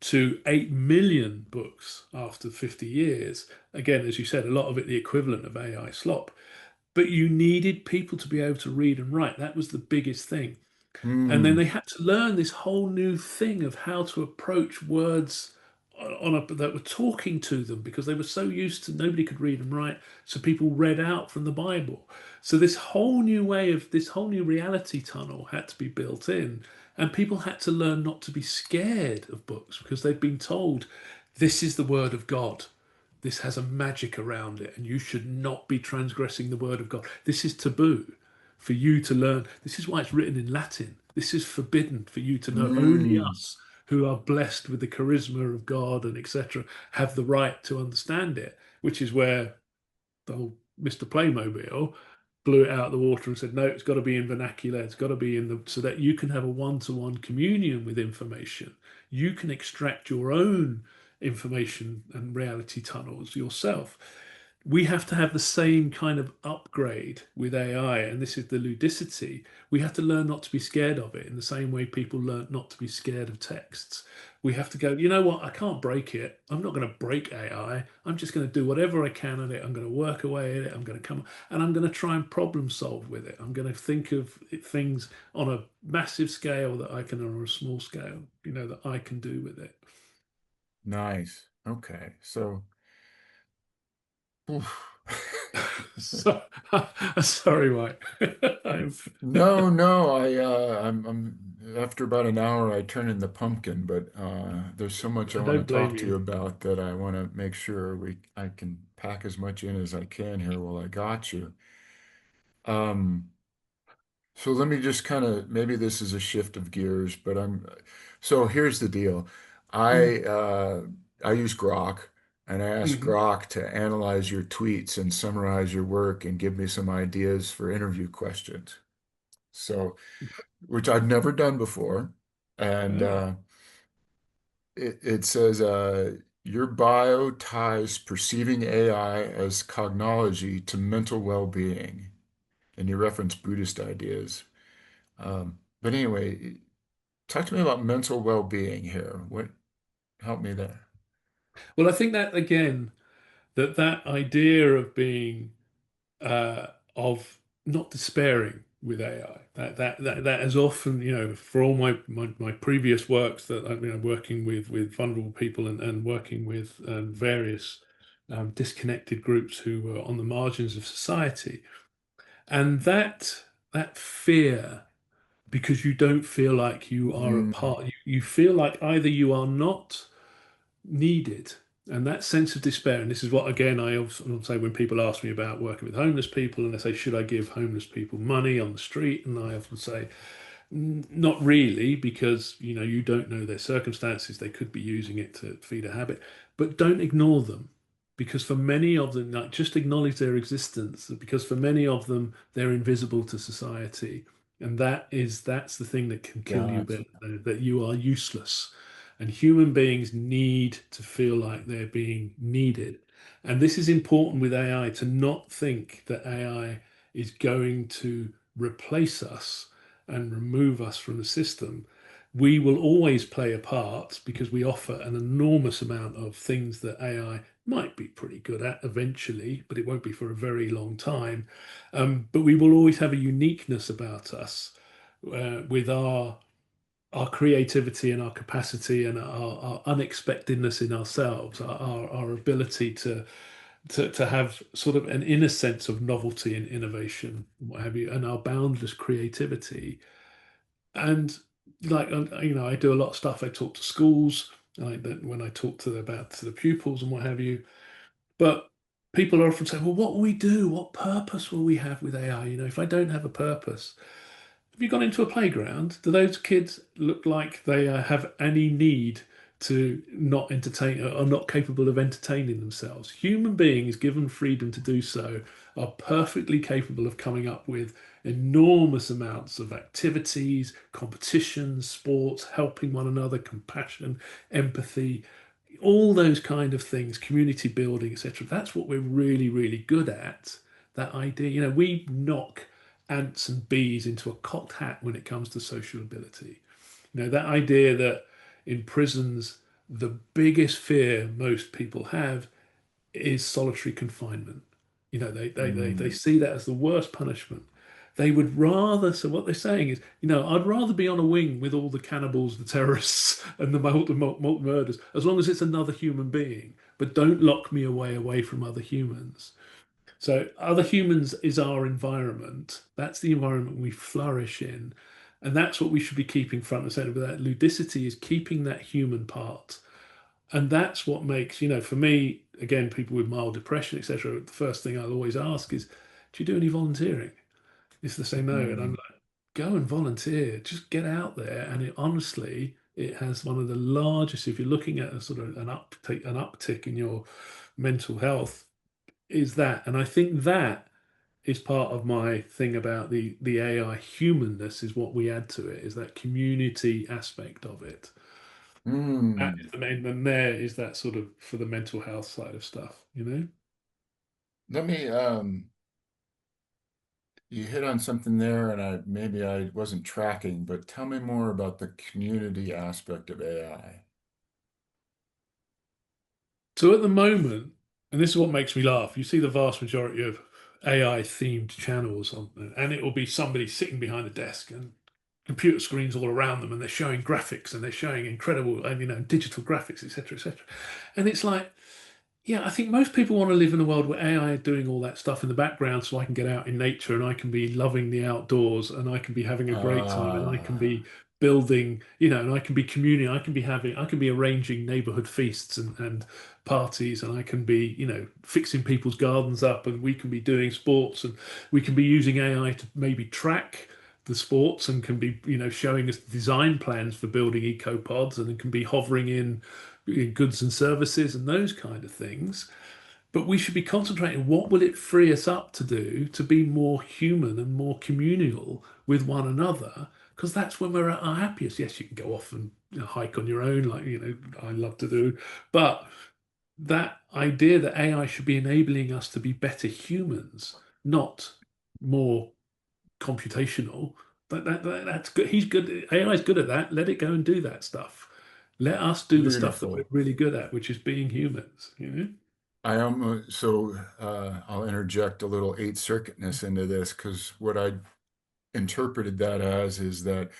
to 8 million books after 50 years. Again, as you said, a lot of it the equivalent of AI slop. But you needed people to be able to read and write. That was the biggest thing. And then Hmm. they had to learn this whole new thing of how to approach words that were talking to them because they were so used to nobody could read and write. So people read out from the Bible. So this whole new reality tunnel had to be built in. And people had to learn not to be scared of books because they'd been told this is the word of God. This has a magic around it, and you should not be transgressing the word of God. This is taboo for you to learn. This is why it's written in Latin. This is forbidden for you to know. Only Hmm. us who are blessed with the charisma of God and etc. have the right to understand it, which is where the whole Mr. Playmobil blew it out of the water and said, no, it's got to be in vernacular. It's got to be in the so that you can have a one-to-one communion with information. You can extract your own information and reality tunnels yourself. We have to have the same kind of upgrade with AI, and this is the ludicity. We have to learn not to be scared of it in the same way people learn not to be scared of texts. We have to go, you know what? I can't break it. I'm not going to break AI. I'm just going to do whatever I can at it. I'm going to work away at it. I'm going to come and I'm going to try and problem solve with it. I'm going to think of things on a massive scale that I can, or a small scale, that I can do with it. Nice. Okay. So, oof. So, sorry, Mike. I'm, No, no, I'm after about an hour I turn in the pumpkin, but there's so much I I want to don't blame talk to you you. about that I want to make sure I can pack as much in as I can here while I got you. Um, so let me just kind of maybe this is a shift of gears, but so here's the deal. Mm, I uh I use Grok and I ask mhm. Grok to analyze your tweets and summarize your work and give me some ideas for interview questions. So, which I've never done before. And Oh. it says your bio ties perceiving AI as cognology to mental well-being, and you reference Buddhist ideas. But anyway, talk to me about mental well-being here. What help me there? Well, I think that again, that idea of being uh, of not despairing with AI. That is often, for all my previous works that I've been working with vulnerable people and working with various disconnected groups who were on the margins of society, and that fear because you don't feel like you are a Mm, part. You feel like either you are not needed. And that sense of despair, and this is what, again, I often say when people ask me about working with homeless people and they say, should I give homeless people money on the street? And I often say, Not really, because you don't know their circumstances. They could be using it to feed a habit, but don't ignore them, because for many of them, like, just acknowledge their existence. Because for many of them, they're invisible to society, and that's the thing that can kill you, gotcha. but that you are useless. And human beings need to feel like they're being needed. And this is important with AI to not think that AI is going to replace us and remove us from the system. We will always play a part because we offer an enormous amount of things that AI might be pretty good at eventually, but it won't be for a very long time. But we will always have a uniqueness about us with our creativity and our capacity and our unexpectedness in ourselves, our ability to have sort of an inner sense of novelty and innovation, what have you, and our boundless creativity. And like I do a lot of stuff. I talk to schools, like that when I talk to the pupils and what have you. But people are often saying, "Well, what will we do? What purpose will we have with AI? If I don't have a purpose." Have you gone into a playground? Do those kids look like they have any need to not entertain or are not capable of entertaining themselves? Human beings, given freedom to do so, are perfectly capable of coming up with enormous amounts of activities, competitions, sports, helping one another, compassion, empathy, all those kind of things, community building, etc. That's what we're really, really good at. That idea, we knock ants and bees into a cocked hat when it comes to social ability. That idea that in prisons, the biggest fear most people have is solitary confinement. They Mm, see that as the worst punishment. They would rather, so what they're saying is, I'd rather be on a wing with all the cannibals, the terrorists, and the multi murders, as long as it's another human being, but don't lock me away from other humans. So other humans is our environment. That's the environment we flourish in. And that's what we should be keeping front and center. But that ludicity is keeping that human part. And that's what makes, for me, again, people with mild depression, etc., the first thing I'll always ask is, do you do any volunteering? If they say no, and I'm mm, like, go and volunteer, just get out there. And honestly, it has one of the largest, if you're looking at a sort of an uptick in your mental health, is that. And I think that is part of my thing about the AI humanness is what we add to it, is that community aspect of it. That is mm. the main, and there is that sort of for the mental health side of stuff. Let me you hit on something there, and I wasn't tracking, but tell me more about the community aspect of AI. So at the moment, and this is what makes me laugh, you see the vast majority of AI themed channels on there, and it will be somebody sitting behind a desk and computer screens all around them, and they're showing graphics and they're showing incredible, digital graphics, etc., etc. And it's like, yeah, I think most people want to live in a world where AI are doing all that stuff in the background so I can get out in nature and I can be loving the outdoors and I can be having a great time and I can Uh, be building, and I can be communing, I can be arranging neighborhood feasts and parties and I can be, fixing people's gardens up and we can be doing sports and we can be using AI to maybe track the sports and can be, showing us design plans for building eco pods and it can be hovering in goods and services and those kind of things. But we should be concentrating what will it free us up to do to be more human and more communal with one another, because that's when we're at our happiest. Yes, you can go off and hike on your own, like I love to do, but that idea that AI should be enabling us to be better humans, not more computational. That's good. He's good. AI is good at that. Let it go and do that stuff. Let us do the stuff that we're Beautiful. really good at, which is being humans. I almost so I'll interject a little eight circuitness into this because what I interpreted that as is that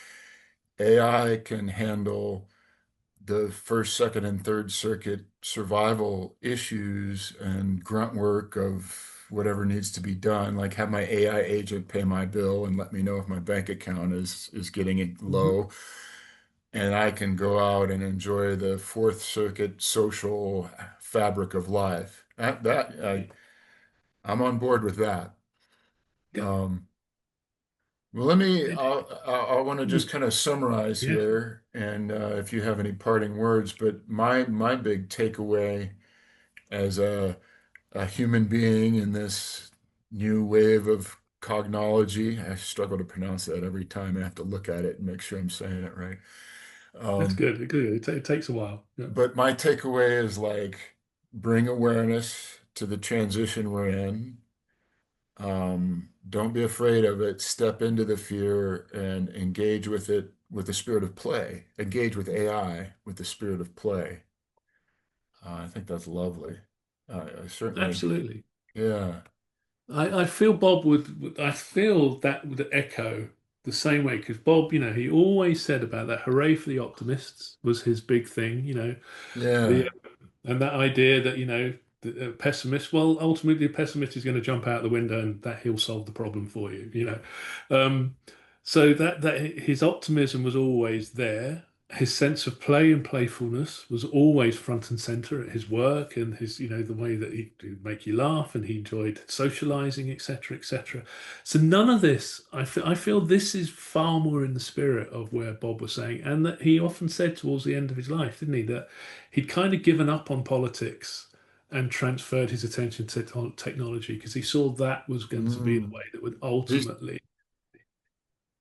AI can handle the first, second, and third circuit survival issues and grunt work of whatever needs to be done, like have my AI agent pay my bill and let me know if my bank account is getting Mhm. low, and I can go out and enjoy the fourth circuit social fabric of life. I'm on board with that. Yeah. Um, well, let me, It- I want to just mm, kind of summarize yeah. here, and if you have any parting words, but my big takeaway as a human being in this new wave of cognology, I struggle to pronounce that every time I have to look at it and make sure I'm saying it right. That's Um, good. Good. It takes a while. Yeah. but my takeaway is like bring awareness to the transition we're in. Don't be afraid of it. Step into the fear and engage with it with the spirit of play. Engage with AI with the spirit of play. I think that's lovely. I certainly, Absolutely. yeah, I feel Bob I feel that would echo the same way because Bob, he always said about that hooray for the optimists was his big thing, the yeah. and that idea that, the pessimist, well, ultimately, the pessimist is going to jump out the window and that he'll solve the problem for you. Um, so that his optimism was always there. His sense of play and playfulness was always front and center at his work and the way that he'd make you laugh and he enjoyed socializing, etc., etc. So none of this, I feel this is far more in the spirit of where Bob was saying, and that he often said towards the end of his life, didn't he, that he'd kind of given up on politics and transferred his attention to technology because he saw that was going to be the Mm. way that would He's, ultimately,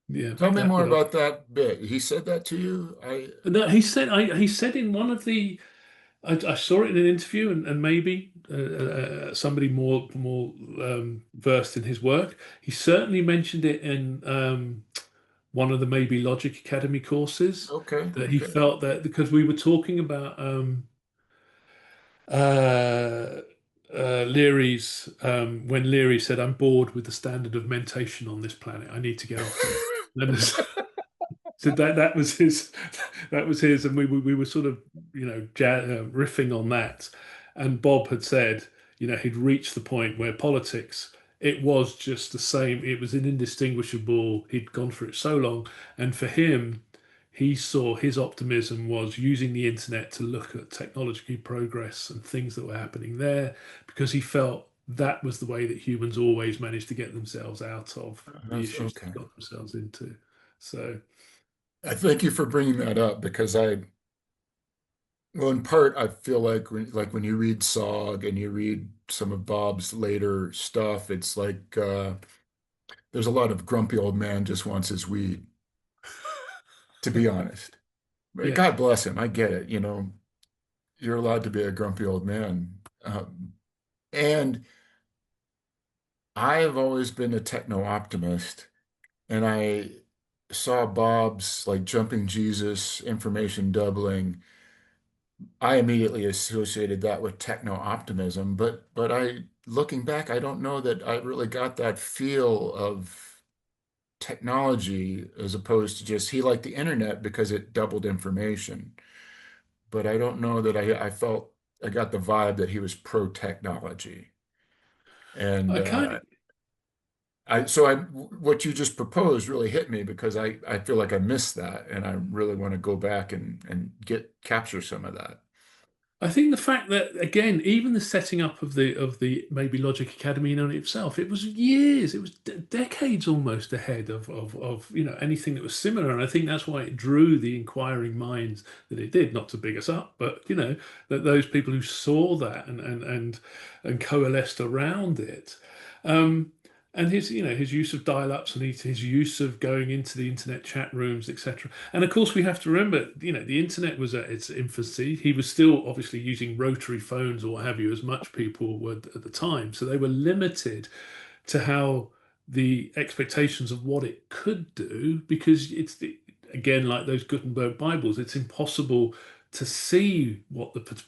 yeah, tell me that more would. about that bit. He said that to you? No, he said in one of the, I saw it in an interview, and maybe somebody more versed in his work. He certainly mentioned it in one of the maybe Logic Academy courses Okay, that he okay. felt that because we were talking about uh, Leary's when Leary said, "I'm bored with the standard of mentation on this planet. I need to get off it." And so that was his, and we were sort of riffing on that, and Bob had said he'd reached the point where politics it was just the same. It was an indistinguishable. He'd gone through it so long, and for him he saw his optimism was using the internet to look at technology progress and things that were happening there because he felt that was the way that humans always managed to get themselves out of the That's issues okay. they got themselves into. So, I thank you for bringing that up because well, in part, I feel like when you read Sog and you read some of Bob's later stuff, it's like there's a lot of grumpy old man just wants his weed, to be honest. But yeah, God bless him. I get it. You're allowed to be a grumpy old man. And I've always been a techno optimist, and I saw Bob's like jumping Jesus, information doubling. I immediately associated that with techno optimism, but looking back, I don't know that I really got that feel of technology as opposed to just he liked the internet because it doubled information. But I don't know that I felt I got the vibe that he was pro technology. And I kind of, what you just proposed really hit me because I feel like I missed that, and I really want to go back and get capture some of that. I think the fact that again, even the setting up of the maybe Logic Academy in on itself, it was years, it was decades almost ahead of anything that was similar, and I think that's why it drew the inquiring minds that it did. Not to big us up, but that those people who saw that and coalesced around it. Um, and his use of dial-ups and his use of going into the internet chat rooms, etc. And of course, we have to remember, the internet was at its infancy. He was still obviously using rotary phones or what have you, as much people were at the time. So they were limited to how the expectations of what it could do, because again, like those Gutenberg Bibles, it's impossible to see what the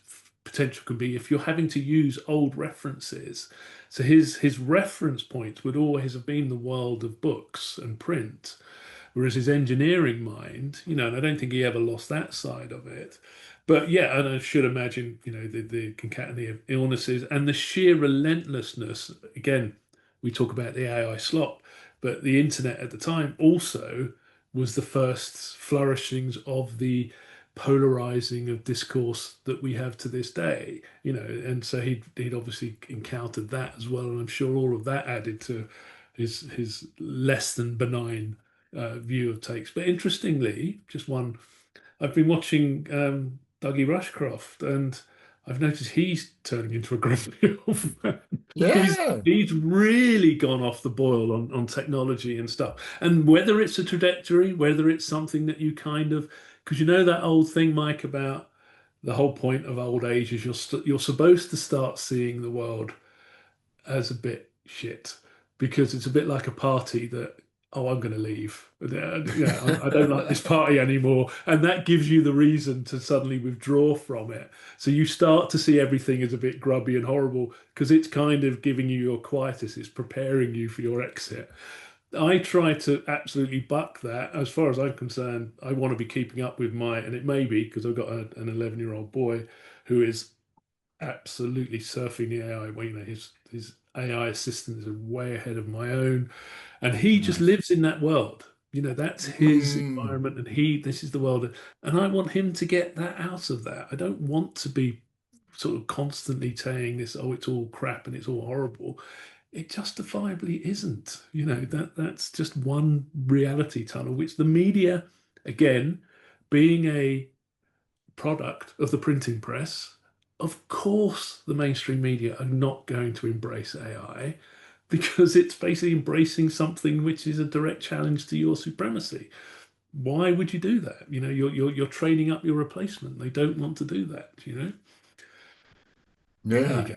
potential can be if you're having to use old references. So his reference point would always have been the world of books and print. Whereas his engineering mind, and I don't think he ever lost that side of it. But yeah, and I should imagine, the concatenating of illnesses and the sheer relentlessness. Again, we talk about the AI slop, but the internet at the time also was the first flourishings of the polarizing of discourse that we have to this day, and so he'd obviously encountered that as well, and I'm sure all of that added to his less than benign view of takes. But interestingly, just one, I've been watching Dougie Rushcroft, and I've noticed he's turning into a grumpy old man. Yeah. He's really gone off the boil on technology and stuff. And whether it's a trajectory, whether it's something that you kind of Because you know that old thing, Mike, about the whole point of old age is you're supposed to start seeing the world as a bit shit because it's a bit like a party that, oh, I'm going to leave. Yeah, I don't like this party anymore. And that gives you the reason to suddenly withdraw from it. So you start to see everything as a bit grubby and horrible because it's kind of giving you your quietus, it's preparing you for your exit. I try to absolutely buck that. As far as I'm concerned, I want to be keeping up with and it may be because I've got an 11-year-old boy who is absolutely surfing the AI. Well, his AI assistant is way ahead of my own, and he just Nice. lives in that world. That's his Mm. environment, and this is the world, and I want him to get that out of that. I don't want to be sort of constantly saying this, oh, it's all crap and it's all horrible. It justifiably isn't. That's just one reality tunnel, which the media, again, being a product of the printing press, of course, the mainstream media are not going to embrace AI because it's basically embracing something which is a direct challenge to your supremacy. Why would you do that? You're training up your replacement. They don't want to do that. There you Yeah, go.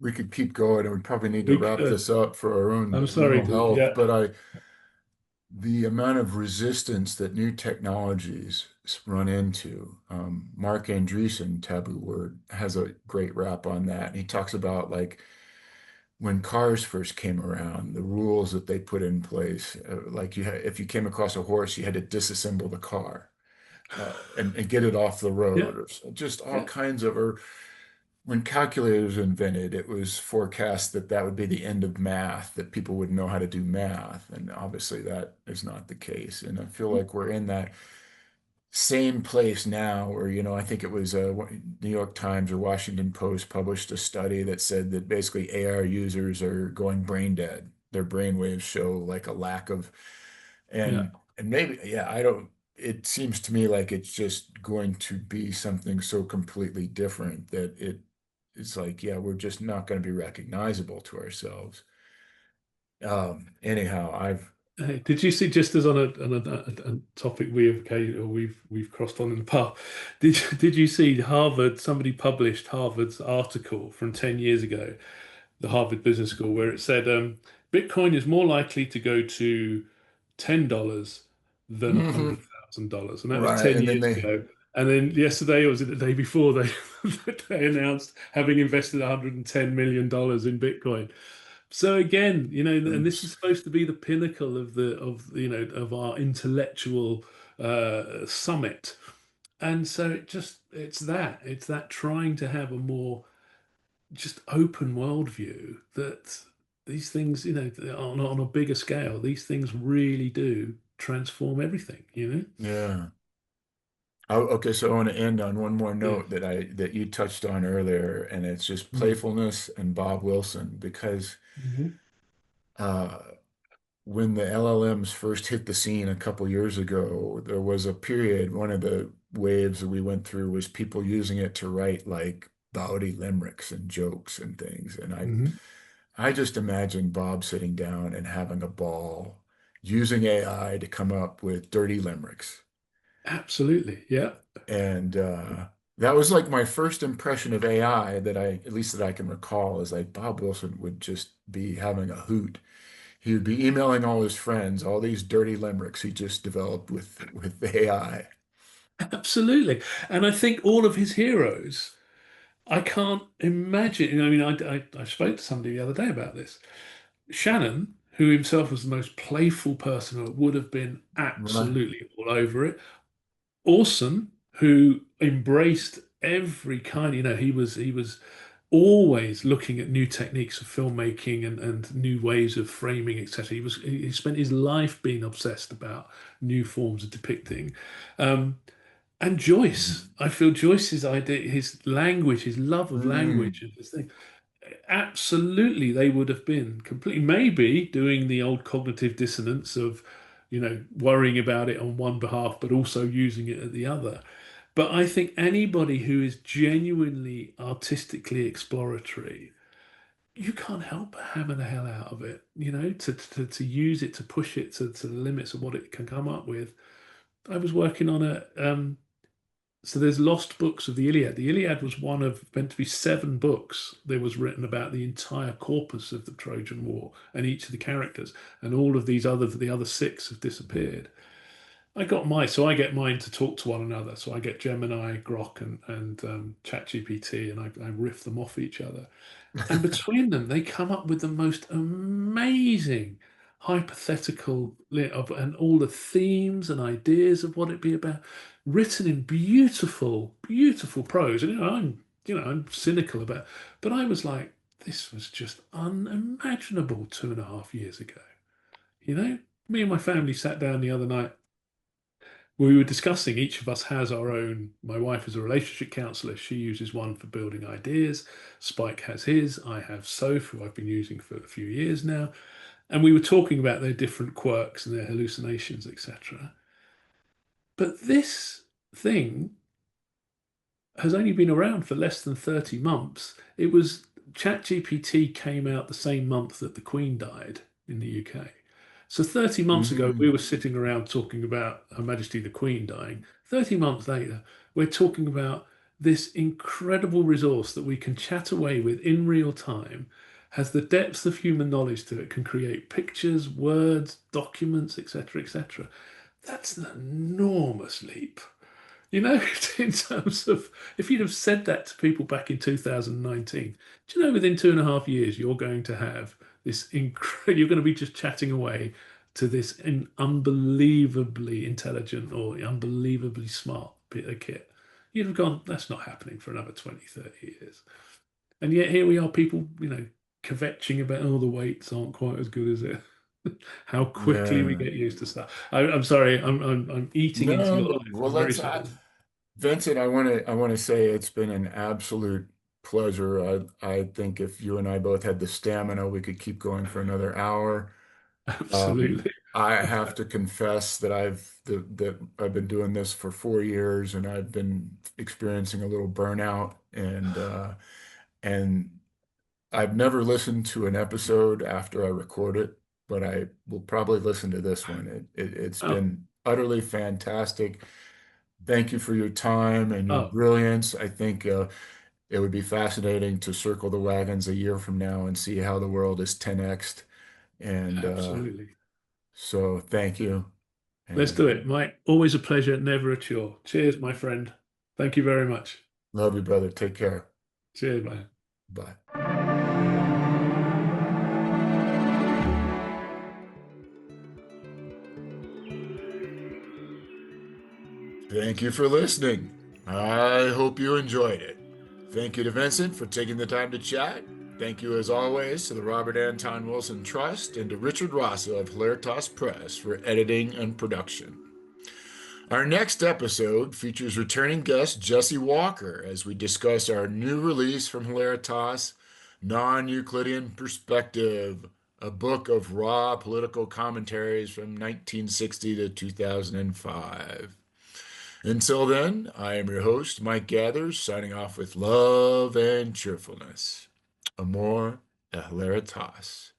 we could keep going, and we probably need to We wrap could. this up for our I'm own sorry, mental dude. health. Yeah. But the amount of resistance that new technologies run into, Mark Andreessen, Taboo Word, has a great rap on that. And he talks about like when cars first came around, the rules that they put in place, like if you came across a horse, you had to disassemble the car and get it off the Yeah. road, or just all Yeah. kinds of, or when calculators were invented, it was forecast that that would be the end of math, that people would know how to do math. And obviously that is not the case. And I feel like we're in that same place now where, I think it was New York Times or Washington Post published a study that said that basically AR users are going brain dead. Their brain waves show like a lack of, Yeah. and maybe, yeah, I don't, it seems to me like it's just going to be something so completely different that it's like, yeah, we're just not going to be recognizable to ourselves. Anyhow, I've, Hey, did you see, just as on a topic we've crossed on in the past, did you see Harvard, somebody published Harvard's article from 10 years ago, the Harvard Business School, where it said Bitcoin is more likely to go to $10 than Mhm. $100,000. And that was Right. 10 And then years they, ago. And then yesterday, or was it the day before, they announced having invested $110 million in Bitcoin. So again, and this is oops. supposed to be the pinnacle of our intellectual summit. And so it's that trying to have a more just open worldview that these things, on a bigger scale, these things really do transform everything. Yeah. Oh, okay, so I want to end on one more Yeah. note that you touched on earlier, and it's just Mm. playfulness and Bob Wilson, because Mhm. uh, when the LLMs first hit the scene a couple years ago, there was a period, one of the waves that we went through was people using it to write like bawdy limericks and jokes and things. And Mhm. I just imagine Bob sitting down and having a ball using AI to come up with dirty limericks. Absolutely. Yeah. And that was like my first impression of AI that at least that I can recall, is like Bob Wilson would just be having a hoot. He would be emailing all his friends, all these dirty limericks he just developed with the AI. Absolutely. And I think all of his heroes, I can't imagine. I mean, I spoke to somebody the other day about this. Shannon, who himself was the most playful person, would have been Right. absolutely all over it. Orson, who embraced every kind, he was always looking at new techniques of filmmaking and new ways of framing, etc. He spent his life being obsessed about new forms of depicting. Um, and Joyce, I feel Joyce's idea, his language, his love of Mm. language, and this thing, absolutely, they would have been completely, maybe doing the old cognitive dissonance of, worrying about it on one behalf, but also using it at the other. But I think anybody who is genuinely artistically exploratory, you can't help but hammer the hell out of it, to use it, to push it to the limits of what it can come up with. I was working on a so there's lost books of the Iliad. The Iliad was one of meant to be seven books that was written about the entire corpus of the Trojan War and each of the characters, and all of the other six have disappeared. So I get mine to talk to one another. So I get Gemini, Grok, and ChatGPT, and I riff them off each other. And between them, they come up with the most amazing hypothetical and all the themes and ideas of what it'd be about, written in beautiful, beautiful prose. And I'm cynical about, but I was like, this was just unimaginable 2.5 years ago. You know, me and my family sat down the other night. We were discussing, each of us has our own. My wife is a relationship counselor. She uses one for building ideas. Spike has his. I have Soph, who I've been using for a few years now. And we were talking about their different quirks and their hallucinations, etc. But this thing has only been around for less than 30 months. It was ChatGPT came out the same month that the Queen died in the UK. So 30 months ago, we Mm, were sitting around talking about Her Majesty the Queen dying. 30 months later, we're talking about this incredible resource that we can chat away with in real time, has the depth of human knowledge to it, can create pictures, words, documents, etc., etc. That's an enormous leap. You know, in terms of if you'd have said that to people back in 2019, do you know within 2.5 years you're going to have this incredible, you're going to be just chatting away to this unbelievably intelligent or unbelievably smart bit of kit. You'd have gone, that's not happening for another 20, 30 years. And yet here we are, people, kvetching about, oh, the weights aren't quite as good as it. How quickly we yeah. get used to stuff. I'm sorry, I'm eating into your No, life. well, I'm very let's sorry. Vincent, I want to say it's been an absolute pleasure. I think if you and I both had the stamina, we could keep going for another hour. Absolutely. I have to confess that I've been doing this for 4 years, and I've been experiencing a little burnout, and I've never listened to an episode after I record it, but I will probably listen to this one. It's Oh, been utterly fantastic. Thank you for your time and your oh, brilliance. I think it would be fascinating to circle the wagons a year from now and see how the world is 10x'd. And absolutely. so thank you. Let's And do it, Mike. Always a pleasure, never a chore. Cheers, my friend. Thank you very much. love you, brother. Take care. Cheers, man. Bye. Thank you for listening. I hope you enjoyed it. Thank you to Vincent for taking the time to chat. Thank you, as always, to the Robert Anton Wilson Trust and to Richard Rasa of Hilaritas Press for editing and production. Our next episode features returning guest Jesse Walker as we discuss our new release from Hilaritas, Non-Euclidean Perspective, a book of raw political commentaries from 1960 to 2005. Until then, I am your host, Mike Gathers, signing off with love and cheerfulness. Amor et Hilaritas.